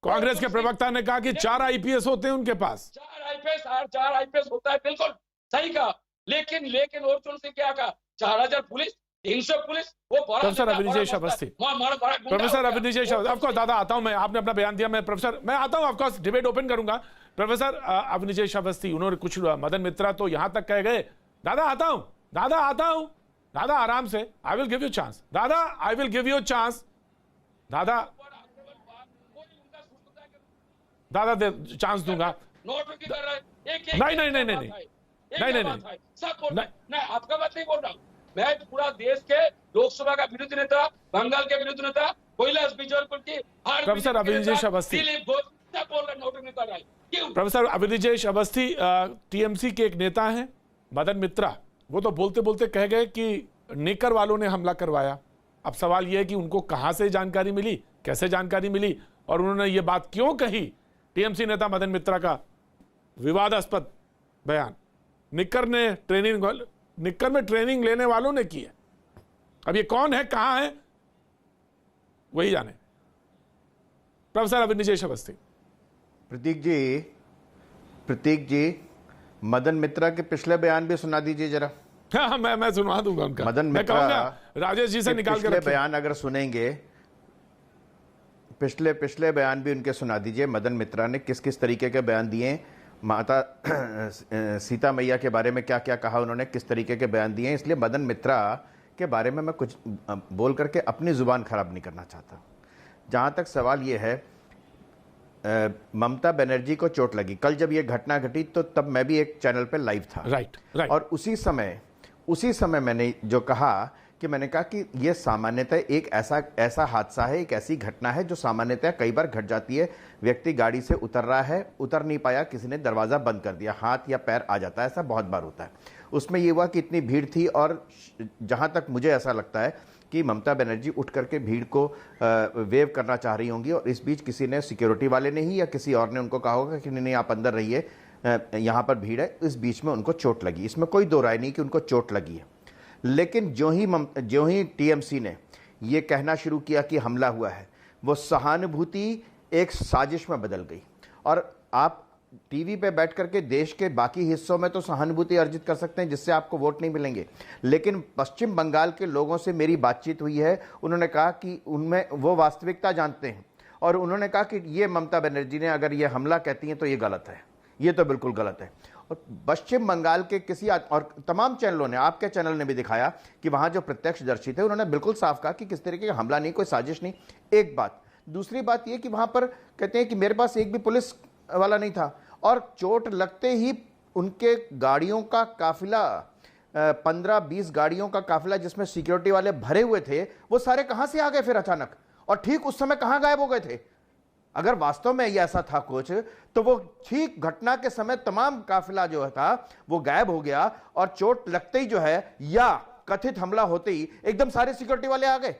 कांग्रेस के प्रवक्ता ने कहा कि 4 आईपीएस होते हैं उनके पास, 4 आईपीएस होता है, बिल्कुल सही कहा। लेकिन और से क्या कहा? 4000 पुलिस, 300 पुलिस, वो professor Avinijesh Awasthi, professor Avinijesh Awasthi, of course दादा आता हूं मैं, आपने अपना बयान दिया, मैं आता हूं, ऑफ कोर्स डिबेट ओपन करूंगा। प्रोफेसर अविनिजेश अवस्थी, उन्होंने कुछ मदन मित्रा तो यहां तक कह गए, दादा आता हूं, दादा आराम से, I will give you chance, दादा I will give you chance, दादा चांस दूंगा। नहीं, आपका बात नहीं बोल रहा हूं मैं, पूरा देश के लोकसभा का विरोधी नेता, बंगाल के विरोधी नेता, कैलाश विजयवर्गीय की, प्रोफेसर अविनिजेश अवस्थी, प्रोफेसर अविनिजेश अवस्थी टीएमसी के एक नेता हैं, मदन मित्रा, वो तो बोलते बोलते कह गए कि नेकर वालों ने हमला करवाया। अब सवाल यह है कि उनको कहां से जानकारी मिली, कैसे जानकारी मिली, और उन्होंने ये बात क्यों कही? टीएमसी नेता मदन मित्रा का विवादास्पद बयान निक्कर में ट्रेनिंग लेने वालों ने की है। अब ये कौन है, कहां है, वही जाने। प्रोफेसर अविनिजेश अवस्थी। प्रतीक जी मदन मित्रा के पिछले बयान भी सुना दीजिए जरा। हाँ, मैं सुनवा दूंगा उनका। मदन मित्रा राजेश जी से निकाल के बयान अगर सुनेंगे, पिछले बयान भी उनके सुना दीजिए। मदन मित्रा ने किस किस तरीके के बयान दिए, माता सीता मैया के बारे में क्या क्या कहा उन्होंने, किस तरीके के बयान दिए। इसलिए मदन मित्रा के बारे में मैं कुछ बोल करके अपनी जुबान खराब नहीं करना चाहता। जहाँ तक सवाल ये है, ममता बनर्जी को चोट लगी। कल जब ये घटना घटी तो तब मैं भी एक चैनल पे लाइव था, राइट। और उसी समय मैंने जो कहा कि मैंने कहा कि ये सामान्यतः एक ऐसा हादसा है, एक ऐसी घटना है जो सामान्यतः कई बार घट जाती है। व्यक्ति गाड़ी से उतर रहा है, उतर नहीं पाया, किसी ने दरवाज़ा बंद कर दिया, हाथ या पैर आ जाता है, ऐसा बहुत बार होता है। उसमें ये हुआ कि इतनी भीड़ थी, और जहाँ तक मुझे ऐसा लगता है कि ममता बनर्जी उठ करके भीड़ को वेव करना चाह रही होंगी, और इस बीच किसी ने, सिक्योरिटी वाले ने ही या किसी और ने उनको कहा होगा कि नहीं आप अंदर रहिए, यहाँ पर भीड़ है। इस बीच में उनको चोट लगी, इसमें कोई दो राय नहीं कि उनको चोट लगी है। लेकिन जो ही टीएमसी ने ये कहना शुरू किया कि हमला हुआ है, वो सहानुभूति एक साजिश में बदल गई। और आप टीवी पे बैठ करके देश के बाकी हिस्सों में तो सहानुभूति अर्जित कर सकते हैं जिससे आपको वोट नहीं मिलेंगे, लेकिन पश्चिम बंगाल के लोगों से मेरी बातचीत हुई है, उन्होंने कहा कि उनमें वो वास्तविकता जानते हैं, और उन्होंने कहा कि ये ममता बनर्जी ने अगर ये हमला कहती हैं तो ये गलत है, ये तो बिल्कुल गलत है। और पश्चिम बंगाल के किसी और तमाम चैनलों ने, आपके चैनल ने भी दिखाया कि वहां जो प्रत्यक्षदर्शी थे उन्होंने बिल्कुल साफ कहा कि किस तरीके का हमला नहीं, कोई साजिश नहीं। एक बात। दूसरी बात यह कि वहां पर कहते हैं कि मेरे पास एक भी पुलिस वाला नहीं था, और चोट लगते ही उनके गाड़ियों का काफिला, 15-20 गाड़ियों का काफिला जिसमें सिक्योरिटी वाले भरे हुए थे, वो सारे कहां से आ गए फिर अचानक, और ठीक उस समय कहां गायब हो गए थे? अगर वास्तव में ये ऐसा था कुछ, तो वो ठीक घटना के समय तमाम काफिला जो था वो गायब हो गया, और चोट लगते ही जो है या कथित हमला होते ही एकदम सारे सिक्योरिटी वाले आ गए।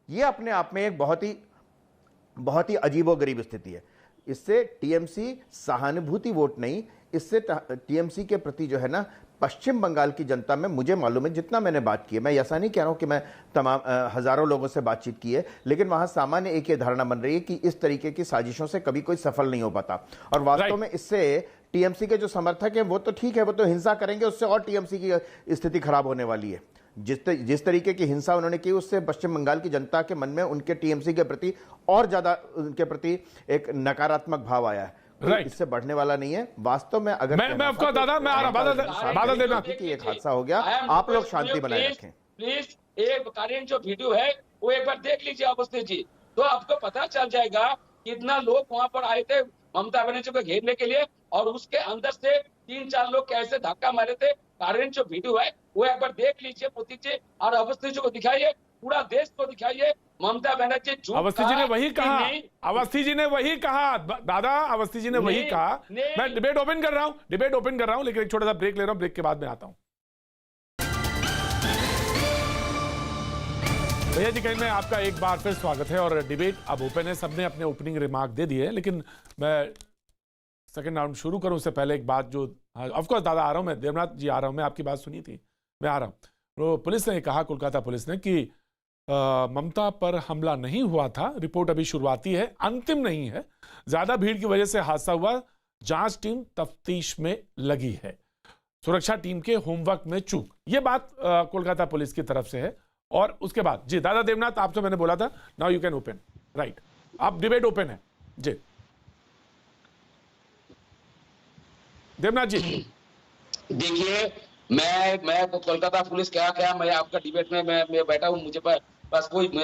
ये अपने आप में एक बहुत ही अजीबोगरीब स्थिति है। इससे टीएमसी सहानुभूति वोट नहीं, इससे टीएमसी के प्रति जो है ना पश्चिम बंगाल की जनता में, मुझे मालूम है जितना मैंने बात की है, मैं ऐसा नहीं कह रहा हूं कि मैं तमाम हजारों लोगों से बातचीत की है, लेकिन वहां सामान्य एक ये धारणा बन रही है कि इस तरीके की साजिशों से कभी कोई सफल नहीं हो पाता। और वास्तव में इससे टीएमसी के जो समर्थक हैं वो तो ठीक है, वो तो हिंसा करेंगे, उससे और टीएमसी की स्थिति खराब होने वाली है। जिस तरीके की हिंसा उन्होंने की, उससे पश्चिम बंगाल की जनता के मन में उनके टीएमसी के प्रति और ज्यादा उनके प्रति एक नकारात्मक भाव आया है। इससे बढ़ने वाला नहीं है वास्तव में। अगर मैं आपको दादा, मैं आ रहा, बादल देना कि एक हादसा हो गया, आप लोग शांति बनाए रखें प्लीज। एक कारण जो वीडियो है वो एक बार देख लीजिए अवस्थी जी, तो आपको पता चल जाएगा कितना लोग वहां पर आए थे ममता बनर्जी को घेरने के लिए, और उसके अंदर से 3-4 लोग कैसे धक्का मारे थे। कारण जो वीडियो है वो एक बार देख लीजिए प्रतीक जी, और अवस्थी जी को दिखाइए, पूरा देश को दिखाइए। ममता बनर्जी अवस्थी जी ने वही कहा, अवस्थी जी ने वही कहा दादा, अवस्थी जी ने वही कहा। मैं डिबेट ओपन कर रहा हूं, लेकिन एक छोटा सा ब्रेक ले रहा हूं, ब्रेक के बाद में आता हूं। भैया जी कहीं में आपका एक बार फिर स्वागत है, और डिबेट अब ओपन है, सबने अपने ओपनिंग रिमार्क दे दिए, लेकिन मैं सेकंड राउंड शुरू करूं उससे पहले एक बात जो, ऑफकोर्स दादा आ रहा हूं मैं, देवनाथ जी आ रहा हूं मैं, आपकी बात सुनी थी, मैं आ रहा हूं। तो पुलिस ने कहा, कोलकाता पुलिस ने, कि ममता पर हमला नहीं हुआ था, रिपोर्ट अभी शुरुआती है, अंतिम नहीं है, ज्यादा भीड़ की वजह से हादसा हुआ, जांच टीम तफ्तीश में लगी है, सुरक्षा टीम के होमवर्क में चूक, ये बात कोलकाता पुलिस की तरफ से है। और उसके बाद जी दादा देवनाथ, आपसे मैंने बोला था, now you can open, right, आप डिबेट ओपन है जी देवनाथ जी। देखिए, मैं कोलकाता पुलिस क्या मैं आपका डिबेट में मैं बैठा हूँ, मुझे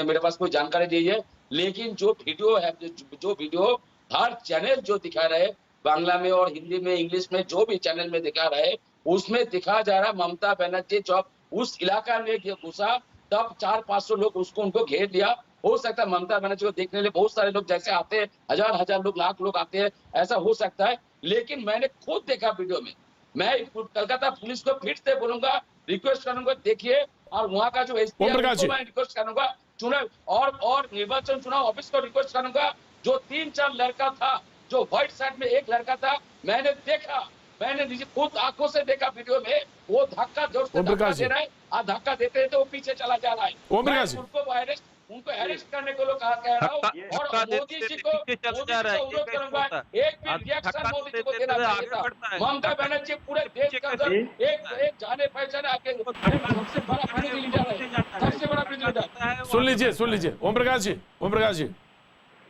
मेरे पास कोई जानकारी नहीं है, लेकिन जो वीडियो है, जो वीडियो हर चैनल जो दिखा रहे, बांग्ला में और हिंदी में, इंग्लिश में, जो भी चैनल में दिखा रहे, उसमें दिखा जा रहा ममता बनर्जी जब उस इलाका में घुसा तब 400-500 लोग उनको घेर लिया। हो सकता है ममता बनर्जी को देखने के लिए बहुत सारे लोग जैसे आते हैं, हजार लोग, लाख लोग आते हैं, ऐसा हो सकता है, लेकिन मैंने खुद देखा वीडियो में। मैं कोलकाता पुलिस को फिर से बोलूंगा, रिक्वेस्ट करूंगा, देखिए, और वहां का जो एसपी है उनको मैं रिक्वेस्ट करूंगा, चुनाव और निर्वाचन चुनाव ऑफिस को रिक्वेस्ट करूंगा, जो 3-4 लड़का था, जो व्हाइट शर्ट में एक लड़का था, मैंने देखा, मैंने खुद आंखों से देखा वीडियो में, वो धक्का जोर से धक्का दे रहा है, और धक्का देते तो वो पीछे चला जा रहा है। उनको अरेस्ट करने को लोग कह रहा हूँ, और मोदी जी को अनुरोध करूंगा, एक भी रिएक्शन मोदी जी को देना चाहिए था। ममता बनर्जी पूरे देश के अंदर एक जाने पहचाने आके सबसे बड़ा बिजली लीडर है, सबसे बड़ा बिजली लीडर। सुन लीजिए ओम प्रकाश जी।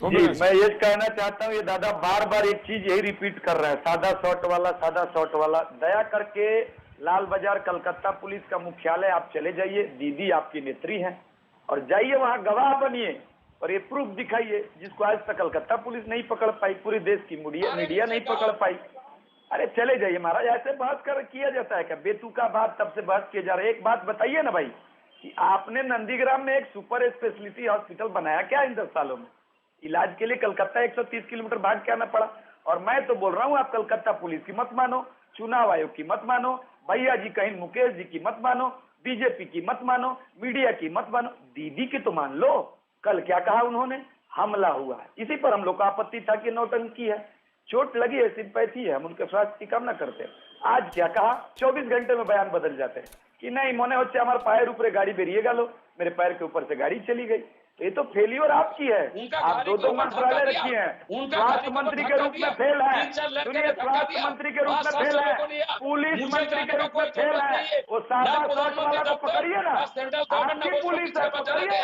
मैं ये कहना चाहता हूँ, ये दादा बार बार एक चीज यही रिपीट कर रहे हैं, सादा शॉट वाला। दया करके लाल बाजार कलकत्ता पुलिस का मुख्यालय आप चले जाइए, दीदी आपकी नेत्री हैं, और जाइए वहां गवाह बनिए और ये प्रूफ दिखाइए, जिसको आज तक कलकत्ता पुलिस नहीं पकड़ पाई, पूरे देश की मीडिया नहीं पकड़ पाई। अरे चले जाइए महाराज, ऐसे बहस किया जाता है क्या? बेतुका बात तब से बहस किए जा रहे हैं। एक बात बताइए ना भाई, कि आपने नंदीग्राम में एक सुपर स्पेशलिटी हॉस्पिटल बनाया क्या इन 10 सालों में? इलाज के लिए कलकत्ता 130 किलोमीटर भाग के आना पड़ा। और मैं तो बोल रहा हूँ, आप कलकत्ता पुलिस की मत मानो, चुनाव आयोग की मत मानो, भैया जी कहीं मुकेश जी की मत मानो, बीजेपी की मत मानो, मीडिया की मत मानो, दीदी की तो मान लो। कल क्या कहा उन्होंने? हमला हुआ है, इसी पर हम लोग का आपत्ति था कि नौटंकी है, चोट लगी है, सिंपैथी है, हम उनके स्वास्थ्य की कामना करते हैं। आज क्या कहा? 24 घंटे में बयान बदल जाते हैं कि नहीं मोने होच्छे हमारे पैर ऊपर गाड़ी बेरिए गलो, मेरे पैर के ऊपर से गाड़ी चली गई। ये तो फेलियर आपकी है, आप 2 मंत्रालय रखी हैं, स्वास्थ्य मंत्री के रूप में फेल है, सुनिए, स्वास्थ्य मंत्री के रूप में फेल है, पुलिस मंत्री के रूप में फेल है, वो सादा शॉट वाला को पकड़िए ना, आपकी पुलिस है, पकड़िए,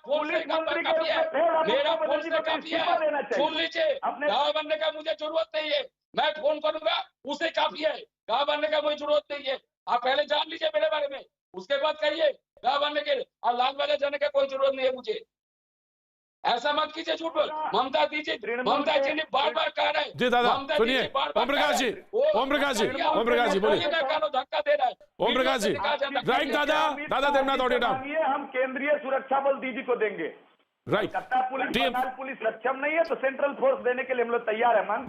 पुलिस मंत्री के काफी है, मेरा फोन से काफी है। सुन लीजिए, गाँव बनने का मुझे जरूरत नहीं है, मैं फोन करूंगा उसे काफी है। गाँव बनने का मुझे जरूरत नहीं है, आप पहले जान लीजिए मेरे बारे में, उसके बाद कहिए गाँव बनने के लिए। और लाल बाजार जाने का कोई जरूरत नहीं है मुझे, ऐसा मत कीजिए झूठ बोल। ममता जी ने बार बार कहा है। जी दादा सुनिए, ओम प्रकाश जी बोलिए। धक्का दे रहा है ओम प्रकाश जी, राइट दादा देवनाथ ऑडियो डाउन। हम केंद्रीय सुरक्षा बल दीदी को देंगे। Right, Calcutta police Bengal police सक्षम नहीं है तो सेंट्रल फोर्स देने के लिए हम लोग तैयार है। मांग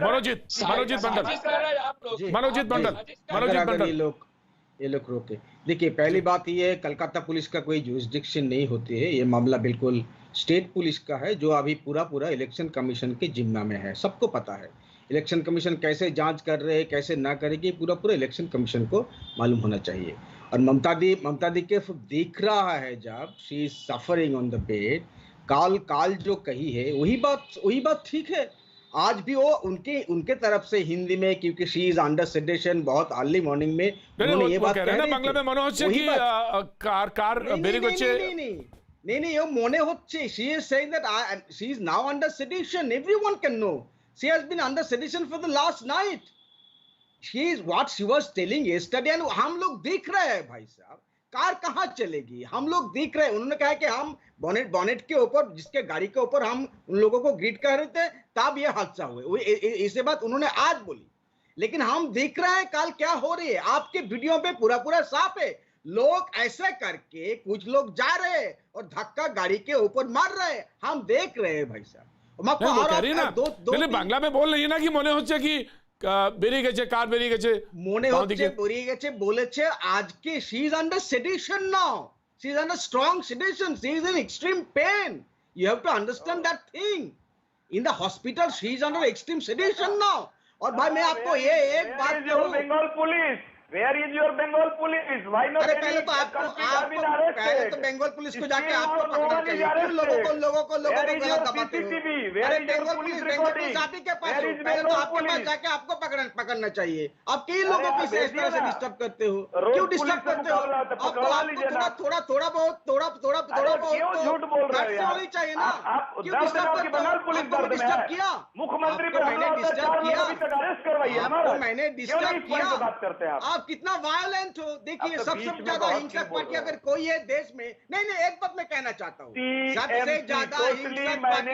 मनोजीत मंडल ये लोग रोके। देखिए, पहली बात ये है, कलकत्ता पुलिस का कोई जुरिस्डिक्शन नहीं होती है। ये मामला बिल्कुल स्टेट पुलिस का है, जो अभी पूरा इलेक्शन कमीशन के जिम्मा में है। सबको पता है इलेक्शन कमीशन कैसे जांच कर रहे हैं, कैसे ना करेगी, पूरा इलेक्शन कमीशन को मालूम होना चाहिए। और ममता दी के देख रहा है जब she is suffering on the bed, काल जो कही है वही बात ठीक है। आज भी वो उनके तरफ से हिंदी में, क्योंकि शी इज अंडर सेडेशन, बहुत अर्ली मॉर्निंग में उन्होंने ये बात कह रहे थे। बांग्ला में मने হচ্ছে কি কার বেরি করছে। नहीं वो মনে হচ্ছে, she is saying that she is now under sedition, everyone can know she has been under sedition for the last night. She is what she was telling yesterday, and हम लोग देख रहे हैं भाई साहब, कार कहाँ चलेगी, हम लोग देख रहे हैं। उन्होंने कहा कि हम बोनेट के ऊपर, जिसके गाड़ी के ऊपर हम उन लोगों को ग्रीट कर रहे थे, तब ये हादसा हुआ। ऐसे बात उन्होंने आज बोली, लेकिन हम देख रहे हैं कल क्या हो रही है। आपके वीडियो पे पूरा साफ है, लोग ऐसे करके कुछ लोग जा रहे हैं और धक्का गाड़ी के ऊपर मार रहे हैं, हम देख रहे हैं भाई साहब। बांग्ला में बोल रही है ना कि মনে হচ্ছে কি বেরিয়ে গেছে, কার বেরিয়ে গেছে, মনে হচ্ছে বেরিয়ে গেছে বলেছে আজকে। she is under sedition now, she is under strong sedition, she is in extreme pain, you have to understand that thing. In the hospital she is under extreme sedition now. और भाई मैं आपको ये एक बात कहूं, Bengal police, Where is your Bengal police? Why not? अरे पहले तो बंगाल पुलिस को जाके आपको पकड़ना चाहिए। क्यों लोगों को गलत दबाते हो? अरे बंगाल पुलिस आप ही के पास है, पहले तो आपके पास जाके आपको पकड़ना चाहिए। आप कई लोगों को इस तरह से डिस्टर्ब करते हो, क्यों डिस्टर्ब करते हो? आपको थोड़ा बहुत झूठ बोल रहे हैं होनी चाहिए ना। क्यों डिस्टर्ब करते हो? आपको डिस्टर्ब किया, मुख्यमंत्री मैंने डिस्टर्ब किया, मैंने डिस्टर्ब किया, बात करते हैं आप कितना वायलेंट हो। देखिए, सबसे ज्यादा हिंसक पार्टी अगर कोई है देश में, नहीं एक बात मैं कहना चाहता हूँ, सबसे ज्यादा हिंसक पार्टी।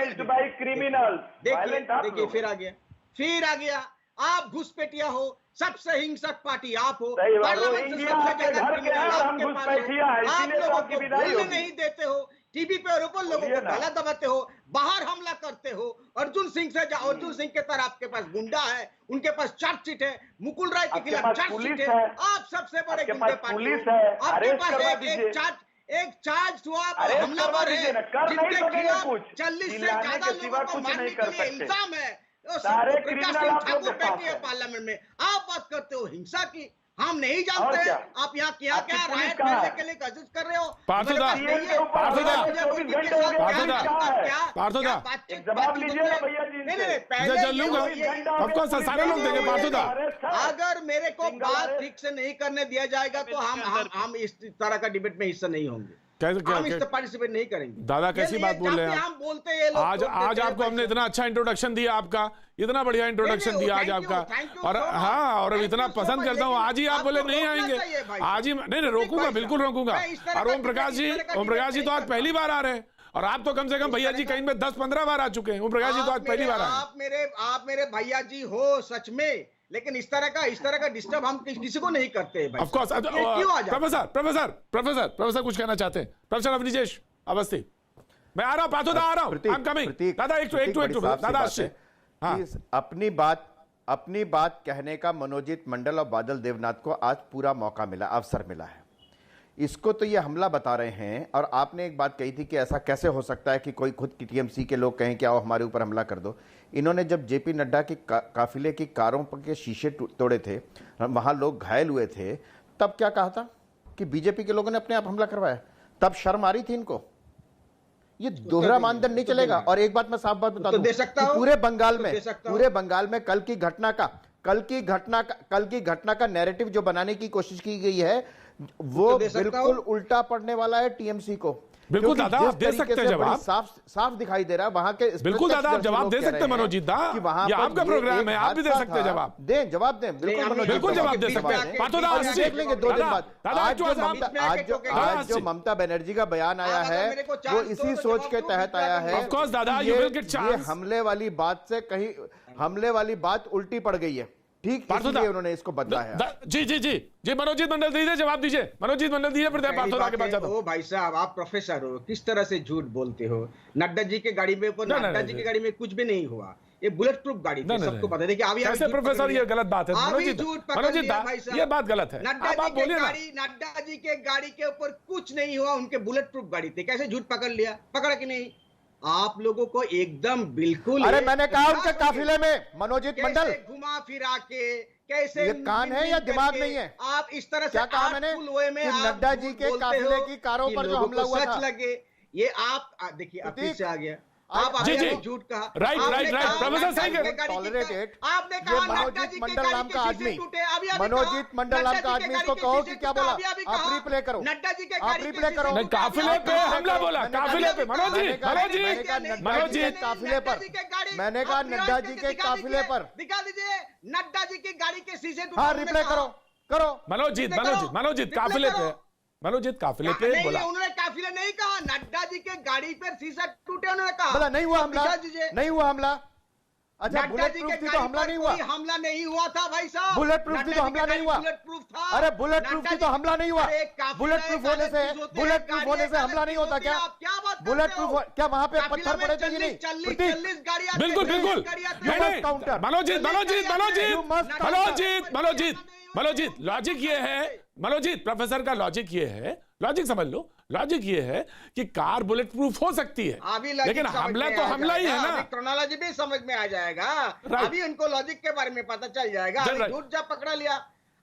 देखिए फिर आ गया आप घुसपैठिया हो, सबसे हिंसक पार्टी आप हो, पार्लियामेंट से सबसे ज्यादा आप लोगों को बोलने नहीं देते हो, टीवी पे और ऊपर लोगों को गला दबाते हो, बाहर हमला करते हो। अर्जुन सिंह के तरह आपके पास गुंडा है, उनके पास चार्जशीट है, मुकुल राय के खिलाफ चार्जशीट है, आप सबसे बड़े गुंडे पार्टी हो। आपके पास एक चार्ज हुआ हमलावर है, जिनके खिलाफ 40 से ज्यादा लोगों को मारने के लिए इल्जाम है। प्रकाश सिंह ठाकुर बैठे हैं पार्लियामेंट में, आप बात करते हो हिंसा की। हम नहीं जानते हैं आप यहाँ क्या राइट करने के लिए कोशिश कर रहे हो। जवाब लीजिए भैया जी, सारे लोग देंगे पार्थोदा। अगर मेरे को बात ठीक से नहीं करने दिया जाएगा तो हम इस तरह का डिबेट में हिस्सा नहीं होंगे, हम इस पार्टिसिपेट नहीं करेंगे। दादा कैसी बात बोल रहे हैं हम बोलते हैं आज आपको हमने इतना अच्छा इंट्रोडक्शन दिया, आपका इतना बढ़िया इंट्रोडक्शन दिया आज आपका, और हाँ, और इतना पसंद करता हूँ। आज ही आप बोले नहीं आएंगे, आज ही नहीं रोकूंगा, बिल्कुल रोकूंगा। और ओम प्रकाश जी तो आज पहली बार आ रहे हैं, और आप तो कम से कम भैया जी कहीं में 10-15 बार आ चुके हैं। ओम प्रकाश जी तो आज पहली बार आए। आप मेरे भैया जी हो सच में, लेकिन इस तरह का डिस्टर्ब हम किसी को नहीं करते हैं। Of course. प्रोफेसर कुछ कहना चाहते हैं? प्रोफेसर अवनीश अवस्थी, मैं आ रहा हूं, पार्थोदा आ रहा हूं, आई एम कमिंग। दादा एक दादा अपनी बात कहने का मनोजीत मंडल और बादल देवनाथ को आज पूरा मौका मिला, अवसर मिला है। इसको तो ये हमला बता रहे हैं, और आपने एक बात कही थी कि ऐसा कैसे हो सकता है कि कोई खुद की टीएमसी के लोग कहें कि आओ हमारे ऊपर हमला कर दो। इन्होंने जब जेपी नड्डा की काफिले की कारों के शीशे तोड़े थे, वहां लोग घायल हुए थे, तब क्या कहा था कि बीजेपी के लोगों ने अपने आप हमला करवाया? तब शर्म आ रही थी इनको? ये दोहरा मानदंड नहीं चलेगा। और एक बात मैं साफ बात बता दूं, पूरे बंगाल में कल की घटना का नैरेटिव जो बनाने की कोशिश की गई है वो बिल्कुल उल्टा पड़ने वाला है टीएमसी को। बिल्कुल क्योंकि दादा, जिस आप दे तरीके सकते हैं से जवाब। बड़ी साफ दिखाई दे रहा है वहां के बिल्कुल दादा, आप प्रत्यक्षदर्शी जवाब लोग दे कह सकते हैं रहे मनोजीत दा, कि वहां ये पर आपका ये प्रोग्राम एक है, आप भी दे हादसा सकते हैं था। जवाब। दें, जवाब दें, बिल्कुल मनोजीत, बिल्कुल जवाब दे सकते हैं। पार्थोदा, आज देख लेंगे 2 दिन बाद। दादा, आज जो ममता बनर्जी का बयान आया है वो इसी सोच के तहत आया है। Of course, दादा, कि you will get ये chance. हमले वाली बात से कहीं हमले वाली बात उल्टी पड़ गई है, ठीक, पार्थोदा, इसलिए उन्होंने इसको बदला है। जी जी जी जी, मनोजीत मंडल दीजिए, जवाब दीजिए। मनोजीत मंडल दीजिए, फिर पार्थोदा के पास जाता हूं। ओ भाई साहब, आप प्रोफेसर हो, किस तरह से झूठ बोलते हो? नड्डा जी के गाड़ी में नड्डा जी की गाड़ी में कुछ भी नहीं हुआ, ये बुलेट प्रूफ गाड़ी थी, सबको पता है। देखिए अभी कैसे प्रोफेसर, ये गलत बात है मनोजीत, मनोजीत दा, ये बात गलत है। आप बोलिए ना। नड्डा जी के गाड़ी के ऊपर कुछ नहीं हुआ, उनके बुलेट प्रूफ गाड़ी थी, कैसे झूठ पकड़ लिया? पकड़ा कि नहीं? आप लोगों को एकदम बिल्कुल, अरे मैंने कहा उनके काफिले में मनोजीत मंडल घुमा फिरा के, कैसे ये कान है या दिमाग नहीं है? आप इस तरह से क्या कहा मैंने कि नड्डा जी के काफिले की कारों पर जो हमला हुआ था, सच लगे। ये आप देखिए, अब फिर से आ गया। आप जी जी, झूठ कहा, राइट राइट राइट, प्रोफेसर सही है। टॉलरेटेड, आपने ये कहा मनोजीत मंडल नाम का आदमी, मनोजीत मंडल नाम का आदमी, इसको कहो कि क्या बोला, आप रिप्ले करो, नड्डा जी के आप रिप्ले करो। नहीं, काफिले पे हमला बोला, काफिले पे। मनोजीत मनोजीत काफिले पर, मैंने कहा नड्डा जी के काफिले पर। दिखा दीजिए नड्डा जी की गाड़ी के शीशे। हाँ, रिप्ले करो करो। मनोजीत काफिले पे, मनोजीत काफिले पे बोला। उन्होंने काफिले नहीं कहा, नड्डा जी के गाड़ी पर शीशा टूटे उन्होंने कहा। बोला नहीं हुआ हमला, नहीं हुआ हमला। अच्छा, बुलेट प्रूफ थी तो हमला नहीं हुआ? हमला नहीं हुआ था भाई साहब। बुलेट प्रूफ थी तो हमला नहीं हुआ? बुलेट प्रूफ था। अरे बुलेट प्रूफ थी तो हमला नहीं हुआ? बुलेट प्रूफ होने से हमला नहीं होता क्या? बुलेट प्रूफ क्या वहां पे पत्थर पड़े थे कि नहीं? 40 गाड़ियां, बिल्कुल बिल्कुल, काउंटर। मनोजीत लॉजिक ये है, मनोजीत प्रोफेसर का लॉजिक ये है, लॉजिक समझ लो, लॉजिक ये है कि कार बुलेट प्रूफ हो सकती है, लेकिन हमला तो हमला ही है ना। क्रोनोलॉजी भी समझ में आ जाएगा, अभी उनको लॉजिक के बारे में पता चल जाएगा। झूठ जब पकड़ा लिया,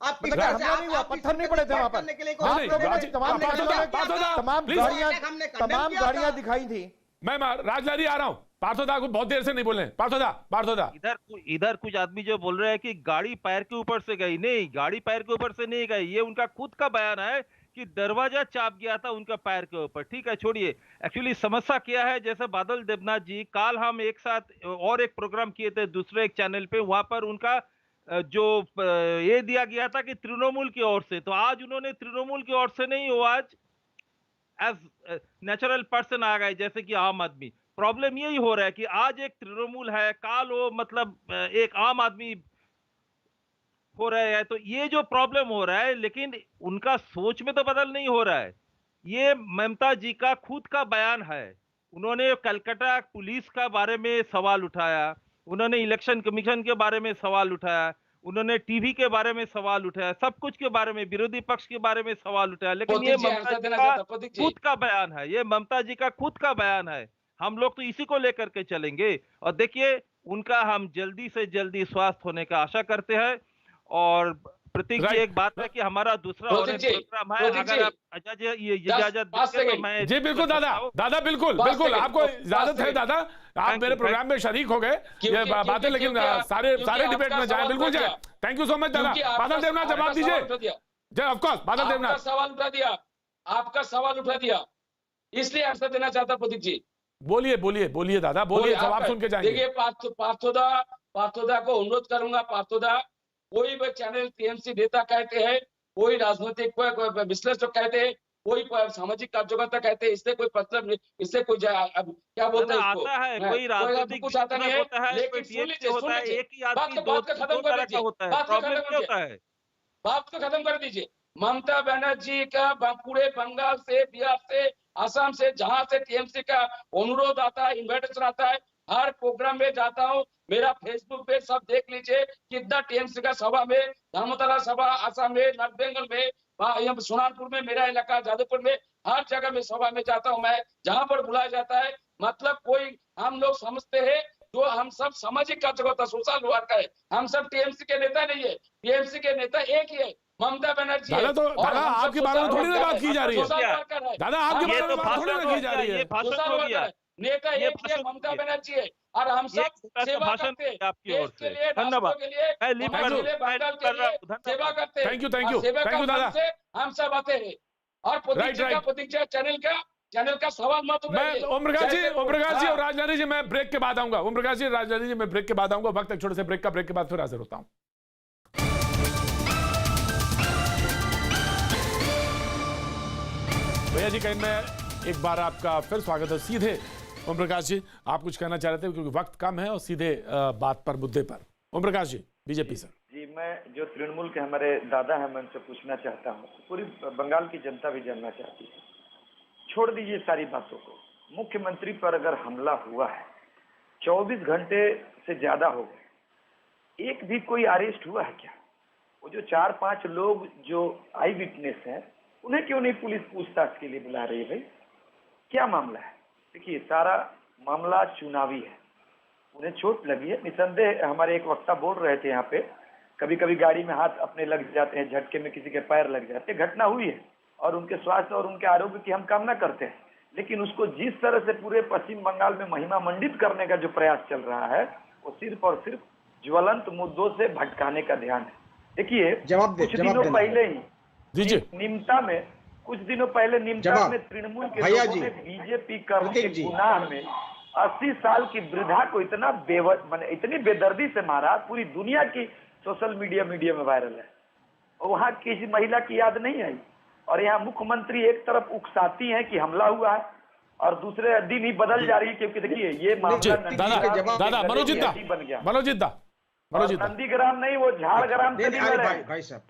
आप किस तरह से हमला नहीं हुआ, पत्थर नहीं पड़े थे वहां पर। तमाम गाड़ियां दिखाई थी। मैं राजलारी आ रहा हूं, पार्थोदा को बहुत देर से नहीं बोल रहे। पार्थोदा इधर कुछ आदमी जो बोल रहे हैं कि गाड़ी पैर के ऊपर से गई, नहीं, गाड़ी पैर के ऊपर से नहीं गई, ये उनका खुद का बयान है कि दरवाजा चाप गया था उनका पैर के ऊपर। ठीक है, छोड़िए। एक्चुअली समस्या क्या है, जैसे बादल देवनाथ जी, काल हम एक साथ और एक प्रोग्राम किए थे दूसरे एक चैनल पे, वहां पर उनका जो ये दिया गया था कि तृणमूल की ओर से, तो आज उन्होंने तृणमूल की ओर से नहीं, वो आज एज नेचुरल पर्सन आ गए, जैसे कि आम आदमी। प्रॉब्लम यही हो रहा है कि आज एक तृणमूल है, काल वो मतलब एक आम आदमी हो रहा है। तो ये जो प्रॉब्लम हो रहा है, लेकिन उनका सोच में तो बदल नहीं हो रहा है। ये ममता जी का खुद का बयान है। उन्होंने कलकत्ता पुलिस का बारे में सवाल उठाया, उन्होंने इलेक्शन कमीशन के बारे में सवाल उठाया, उन्होंने टीवी के बारे में सवाल उठाया, सब कुछ के बारे में, विरोधी पक्ष के बारे में सवाल उठाया, लेकिन ये ममता जी का खुद का बयान है, ये ममता जी का खुद का बयान है। हम लोग तो इसी को लेकर के चलेंगे और देखिए उनका हम जल्दी से जल्दी स्वास्थ्य होने का आशा करते हैं। और प्रतीक जी, एक बात है कि हमारा दूसरा प्रोग्राम है, अगर आप इजाजत दें तो मैं। जी बिल्कुल दादा बिल्कुल बिल्कुल, आपको इजाजत है दादा, आप मेरे प्रोग्राम में शरीक हो गए, ये बातें, लेकिन सारे डिबेट में जाए, बिल्कुल जाए। थैंक यू सो मच दादा। बादल देवनाथ जवाब दीजिए। ऑफ कोर्स बादल देवनाथ, सवाल उठा दिया, आपका सवाल उठा दिया, इसलिए आंसर देना चाहता प्रतीक जी। बोलिए दादा, बोलिए, जवाब सुन के जाएंगे। देखिए पार्थोदा को अनुरोध करूंगा, पार्थोदा, कोई भी चैनल टीएमसी नेता कहते हैं, कोई राजनीतिक विश्लेषक कहते हैं, कोई सामाजिक कार्यकर्ता कहते हैं, इससे कोई मतलब नहीं, इससे कोई क्या बोलते हैं उसको, आता है कोई राजनीतिक कुछ आता नहीं है, लेकिन सुन लीजिए, एक ही आदमी दो खत्म कर दीजिए, बात को खत्म कर दीजिए। ममता बनर्जी का पूरे बंगाल से, बिहार से, असम से, जहां से टीएमसी का अनुरोध आता है, इन्विटेशन आता है, हर प्रोग्राम में जाता हूं, मेरा फेसबुक पे सब देख लीजिए, कितना टीएमसी का सभा में, धर्मतला सभा, असम में, नॉर्थ बंगाल में, सोनारपुर में, मेरा इलाका जादवपुर में, हर जगह में सभा में जाता हूं मैं, जहां पर बुलाया जाता है। मतलब कोई, हम लोग समझते हैं जो हम सब सामाजिक कार्यकर्ता, सोशल वर्कर है, हम सब टीएमसी के नेता नहीं है, टीएमसी के नेता एक ही है, ममता बनर्जी। दादा आपके बारे में थोड़ी ना बात की जा रही है, दादा आपके बारे में बात थोड़ी ना की जा रही है। नेता एक ही है, ममता बनर्जी है, और हम सब सेवा करते हैं, देश के लिए, राष्ट्र के लिए, बंगाल के लिए सेवा करते हैं। थैंक यू दादा, हम सब आते हैं। और प्रतीक्षा चैनल का चैनल का सवाल मत मैं उठाइए। ओम प्रकाश जी, जैसे- ओम प्रकाश जी हाँ। और राजधानी जी, मैं ब्रेक के बाद आऊंगा। ओम प्रकाश जी, राजधानी जी, मैं ब्रेक के बाद आऊंगा। वक्त एक छोटे से ब्रेक का, ब्रेक के बाद फिर हाजिर होता हूं। भैया जी, कहीं में एक बार आपका फिर स्वागत है। सीधे ओम प्रकाश जी, आप कुछ कहना चाह रहे थे क्योंकि वक्त कम है, और सीधे बात पर, मुद्दे पर। Om Prakash ji, BJP sir. जी, मैं जो तृणमूल के हमारे दादा हैं, मैं उनसे पूछना चाहता हूँ, पूरी बंगाल की जनता भी जानना चाहती है। छोड़ दीजिए सारी बातों को, मुख्यमंत्री पर अगर हमला हुआ है, 24 घंटे से ज्यादा हो गए, एक भी कोई अरेस्ट हुआ है क्या? वो जो 4-5 लोग जो आई विटनेस हैं, उन्हें क्यों नहीं पुलिस पूछताछ के लिए बुला रही है? भाई क्या मामला है? देखिए, सारा मामला चुनावी है, उन्हें चोट लगी है निसंदेह। हमारे एक वक्ता बोल रहे थे यहाँ पे, कभी कभी गाड़ी में हाथ अपने लग जाते हैं, झटके में किसी के पैर लग जाते हैं, घटना हुई है और उनके स्वास्थ्य और उनके आरोग्य की हम कामना करते हैं। लेकिन उसको जिस तरह से पूरे पश्चिम बंगाल में महिमा मंडित करने का जो प्रयास चल रहा है, वो सिर्फ और सिर्फ ज्वलंत मुद्दों से भटकाने का ध्यान है। देखिए, कुछ दिनों पहले ही निमता में, कुछ दिनों पहले निमता में तृणमूल के लोगों ने बीजेपी करने के गुनाह में 80 साल की वृद्धा को इतना इतनी बेदर्दी से मारा, पूरी दुनिया की सोशल मीडिया में वायरल है। और वहां किसी महिला की याद नहीं आई। और यहाँ मुख्यमंत्री एक तरफ उकसाती हैं कि हमला हुआ है, और दूसरे दिन ही बदल जा रही है, क्योंकि देखिए ये मामला दादा मनोजित दा नंदीग्राम नहीं, वो झाड़ग्राम से भाई साहब,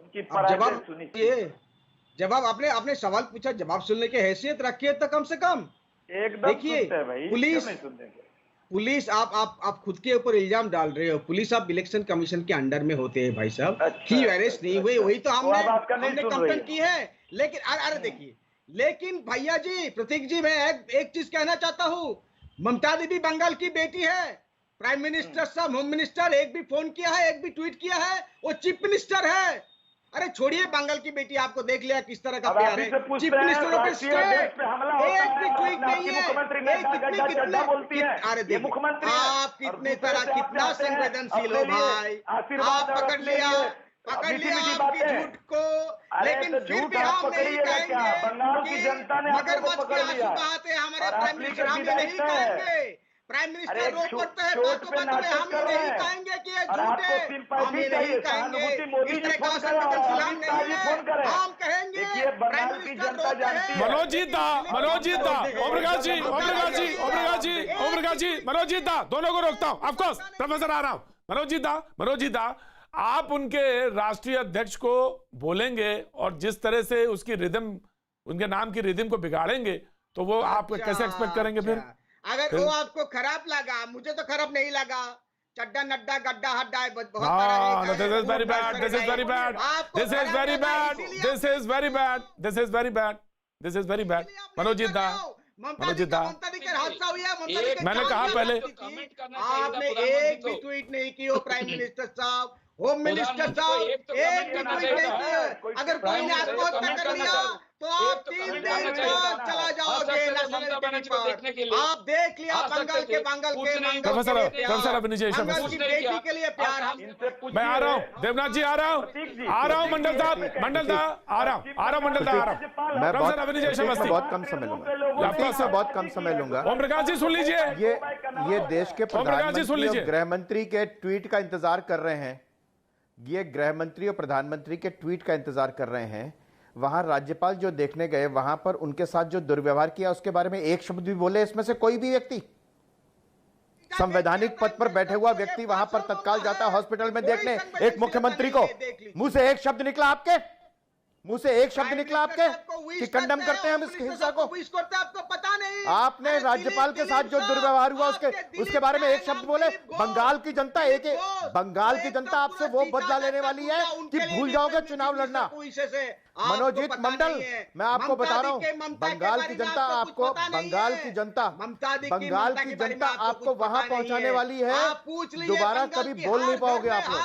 जवाब आपने सवाल पूछा, जवाब सुनने की हैसियत रखिए तो कम से कम। एकदम देखिए, भाई, पुलिस आप खुद के ऊपर इल्जाम डाल रहे हो। पुलिस आप इलेक्शन कमीशन के अंडर में होते हैं भाई साहब। की अरेस्ट नहीं हुए, वही तो हमने कंप्लेन की है। लेकिन अरे देखिए, लेकिन भैया जी, प्रतीक जी, मैं एक चीज कहना चाहता हूँ, ममता दीदी बंगाल की बेटी है। प्राइम मिनिस्टर साहब, होम मिनिस्टर, एक भी फोन किया है, एक भी ट्वीट किया है, वो चीफ मिनिस्टर है। अरे छोड़िए बंगाल की बेटी, आपको देख लिया किस तरह का प्यार है। चीफ मिनिस्टरों के स्टेट एक भी ट्वीट नहीं है। अरे देखिए, आप कितने तरह, कितना संवेदनशील हो भाई। आप पकड़ लिया आपकी झूठ को, लेकिन फिर भी हम नहीं कहेंगे कि मगरमच्छ के आंसू बहाते हमारे प्राइम मिनिस्टर, हम नहीं कहेंगे। प्राइम मिनिस्टर रोक करते हैं बातों में, हम नहीं कहेंगे कि ये झूठ है, हम नहीं कहेंगे इस तरह का संवेदनशील हम नहीं है। हम कहेंगे प्राइम मिनिस्टर रोकते हैं। मनोजित दा, ओम प्रकाश जी, मनोजित दा, दोनों को रोकता हूं। ऑफ कोर्स प्रोफेसर आ रहा हूं। मनोजित दा, आप उनके राष्ट्रीय अध्यक्ष को बोलेंगे और जिस तरह से उसकी रिदम, उनके नाम की रिदम को बिगाड़ेंगे, तो वो आप कैसे एक्सपेक्ट करेंगे फिर? अगर वो आपको खराब लगा, मुझे तो खराब नहीं लगा। चड्डा नड्डा गड्ढा हड्डा है, बहुत this is very bad, this is very bad, this is very bad, this is very bad, this is very bad, this is very bad। मनोजित दा, मैंने कहा पहले, आपने एक भी ट्वीट नहीं की हो प्राइम मिनिस्टर साहब, होम मिनिस्टर साहब, एक भी ट्वीट नहीं किया। अगर कोई ने आत्महत्या कर लिया तो आप 3 दिन बाद चला जाओगे नेशनल टीवी पर। आप देख लिया बंगाल के प्रोफेसर की बेटी के लिए प्यार। मैं आ रहा हूँ, देवनाथ जी आ रहा हूँ, मंडल साहब आ रहा हूँ। मैं बहुत कम समय लूंगा, बहुत कम समय लूंगा। ओम प्रकाश जी सुन लीजिए, ये देश के प्रधानमंत्री और गृह मंत्री के ट्वीट का इंतजार कर रहे हैं। ये गृह मंत्री और प्रधानमंत्री के ट्वीट का इंतजार कर रहे हैं। वहां राज्यपाल जो देखने गए, वहां पर उनके साथ जो दुर्व्यवहार किया, उसके बारे में एक शब्द भी बोले इसमें से कोई भी व्यक्ति? संवैधानिक पद पर बैठे हुआ व्यक्ति वहां पर तत्काल जाता है हॉस्पिटल में देखने एक मुख्यमंत्री को। मुंह से एक शब्द निकला आपके? मुंह से एक शब्द निकला आपके कि कंडम करते हैं हम इस हिंसा को? आपको पता नहीं, आपने राज्यपाल के साथ जो दुर्व्यवहार हुआ उसके बारे में एक शब्द बोले? बंगाल की जनता बंगाल की जनता आपसे वो बदला लेने वाली है कि भूल जाओगे चुनाव लड़ना। मनोजीत मंडल, मैं आपको बता रहा हूँ, बंगाल की जनता आपको, बंगाल की जनता आपको वहां पहुंचाने वाली है। दोबारा कभी बोल नहीं पाओगे आप लोग।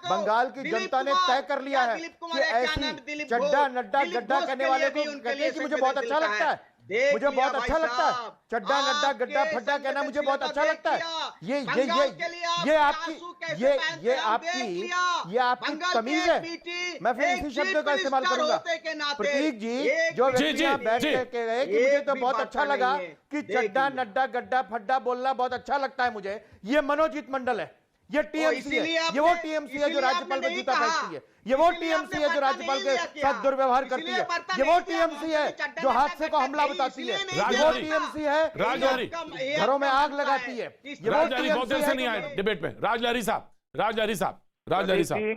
बंगाल की जनता ने तय कर लिया है कि ऐसी चड्डा नड्डा गड्ढा करने वाले को कहते हैं कि मुझे बहुत अच्छा लगता है। देख मुझे लिया बहुत भाई अच्छा लगता है। साहब, चड्डा नड्डा गड्ढा आपके फड्डा कहना मुझे संसदीय बहुत को अच्छा देख लगता है। लिया। ये बंगाल के लिए ये आपके आंसू कैसे बहते हैं, हम देख लिया। ये आपकी बंगाल तमीज के है। पीटी, मैं फिर एक इसी शब्द चीफ का इस्तेमाल मिनिस्टर करूंगा। होते के नाते प्रतीक जी एक जो भी व्यक्ति जी, यहाँ बैठ जी। के गए कि एक मुझे तो भी बहुत बात अच्छा नहीं लगा है। कि देख चड्डा लिया। नड्डा गड्ढा फड्डा बोलना बहुत अच्छा लगता है मुझे। ये मनोजीत मंडल है, ये टीएमसी है, इसीलिए ये वो आपने- टीएमसी है जो इसीलिए राज्यपाल आपने में नहीं जूता कहा। फेंकती है। ये वो इसीलिए टीएमसी आपने है जो बर्ता राज्यपाल नहीं के लिया क्या? साथ दुर्व्यवहार करती इसीलिए है। बर्ता ये वो नहीं लिया, टीएमसी है चड्डा जो नड्डा हादसे को गड्ढा हमला नहीं, बताती है। इसलिए ये नहीं वो लिया। टीएमसी है राजौरी। जो घरों में आग लगाती है। ये वो राजौरी बहुत देर टीएमसी से है नहीं जो- आए डिबेट में। राजौरी साहब, राजौरी साहब, राजौरी साहब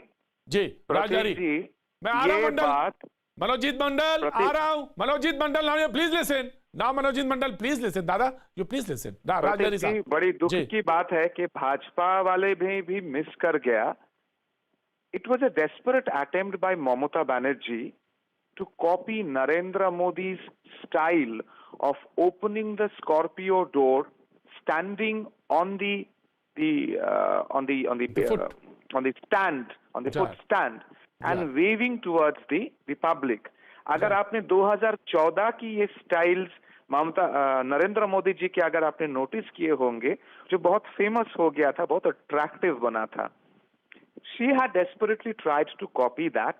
जी, राजौरी मैं आ रहा हूं मंडल, मनोजीत मंडल आ रहा हूं। Manojit Mandal now please listen, now Manojit Mandal please listen, दादा यू प्लीज लिसन। राजौरी साहब बड़ी दुख जी। की बात है कि भाजपा वाले भी मिस कर गया। It was a desperate attempt by Mamata Banerjee to copy Narendra Modi's style of opening the Scorpio door, standing on the stand, on the foot stand, and waving towards the public. अगर आपने 2014 की ये स्टाइल्स नरेंद्र मोदी जी के अगर आपने नोटिस किए होंगे, जो बहुत फेमस हो गया था, बहुत अट्रैक्टिव बना था. She had desperately tried to copy that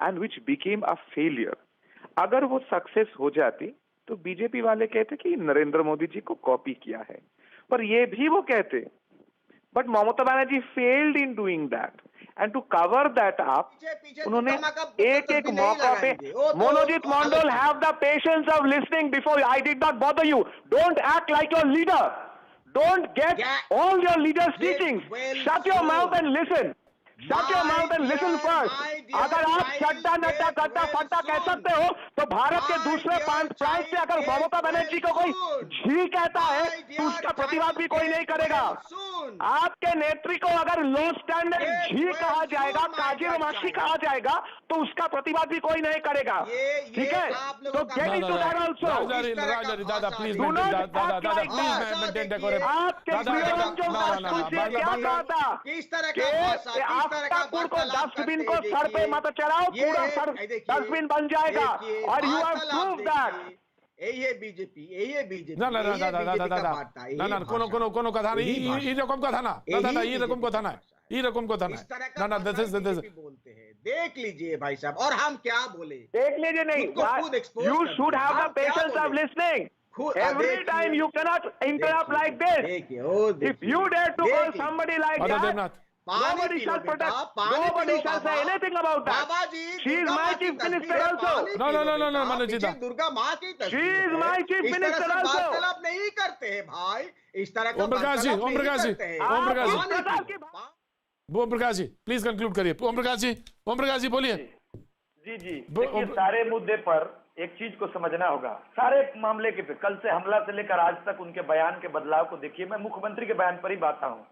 and which became a failure. अगर वो सक्सेस हो जाती तो बीजेपी वाले कहते कि नरेंद्र मोदी जी को कॉपी किया है, पर ये भी वो कहते, but Mamata Banerjee failed in doing that and to cover that up उन्होंने एक मौका पे Manojit Mandal have the patience of listening before I did not bother you, don't act like your leader, don't get all your leaders teachings, shut your mouth and listen. Shut your mouth and listen first. अगर आप चड्डा नड्डा गड्ढा फड्डा कह सकते हो तो भारत के दूसरे प्रांत से अगर ममता बनर्जी को कोई झील कहता है तो उसका प्रतिवाद भी कोई नहीं करेगा. आपके नेत्री को अगर लो स्टैंडर्ड झील कहा जाएगा, काजीरमाशी कहा जाएगा तो उसका प्रतिवाद भी कोई नहीं करेगा. ठीक है, तो get into that also. Rajouri दादा प्लीज Do not दादा act दादा like please that. Maintain decorum. आपके जीवन जो स्कूल से क्या कहा था किस तरह कि का भाषा, किस तरह का आफ्तापुर को वार्तालाप डस्टबिन करते को हैं, सर पे मत चढ़ाओ, ये पूरा सर देखिए, डस्टबिन बन जाएगा. देखिए, और यू हैव वार्तालाप प्रूव दैट. देखिए, यही है बीजेपी, यही है बीजेपी. না না না यही है দাদা बीजेपी দাদা का দাদা वार्ता, यही না না भाषा। কোনো কোনো কোনো কথা নেই यही भाषा। এই রকম কথা না यही দাদা এই রকম बीजेपी কথা না এই রকম কথা না इस तरह না का না भाषा दिस इज बीजेपी बोलते हैं. देख लीजिए भाई साहब, और हम क्या बोले, देख लीजिए नहीं, खुद को खुद expose you करते should हैं. have the आप क्या patience of बोले? listening. खुद- Every देखिए, time you cannot interrupt like this. देखिए, ओ If देखिए, you dare to call देखिए. somebody like Father that, Devnath. nobody पी shall लो बेटा, protect, पानी पी nobody लो shall say बाबा. anything about that. बाबा जी, She is दुर्गा my माँ की chief minister तस्वीर है, also. पानी No, पी no, लो no, no, no, बेटा. मनोज जी, पीछे दा- दुर्गा माँ की तस्वीर She is है. my chief इस तरह minister से also. वार्तालाप नहीं करते हैं भाई, इस तरह का ओम प्रकाश जी, वार्तालाप ओम नहीं प्रकाश जी, करते हैं. ओम प्रकाश जी। पानी प्रकाश पी की लो. ओम प्रकाश जी प्लीज कंक्लूड करिए. ओम प्रकाश जी, ओम प्रकाश जी बोलिए. जी जी, ब- देखिए सारे मुद्दे पर एक चीज को समझना होगा. सारे मामले के पे कल से हमला से लेकर आज तक उनके बयान के बदलाव को देखिए. मैं मुख्यमंत्री के बयान पर ही बात हूं.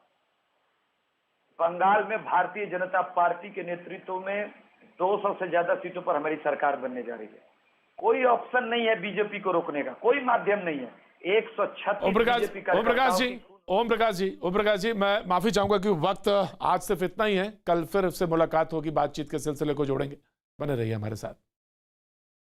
बंगाल में भारतीय जनता पार्टी के नेतृत्व में 200 से ज्यादा सीटों पर हमारी सरकार बनने जा रही है. कोई ऑप्शन नहीं है बीजेपी को रोकने का, कोई माध्यम नहीं है. 136 ओम प्रकाश बीजेपी ओम प्रकाश जी, कार्यकर्ताओं ओम प्रकाश जी, ओम प्रकाश जी, मैं माफी चाहूंगा कि वक्त आज सिर्फ इतना ही है. कल फिर से मुलाकात होगी, बातचीत के सिलसिले को जोड़ेंगे. बने रहिए हमारे साथ.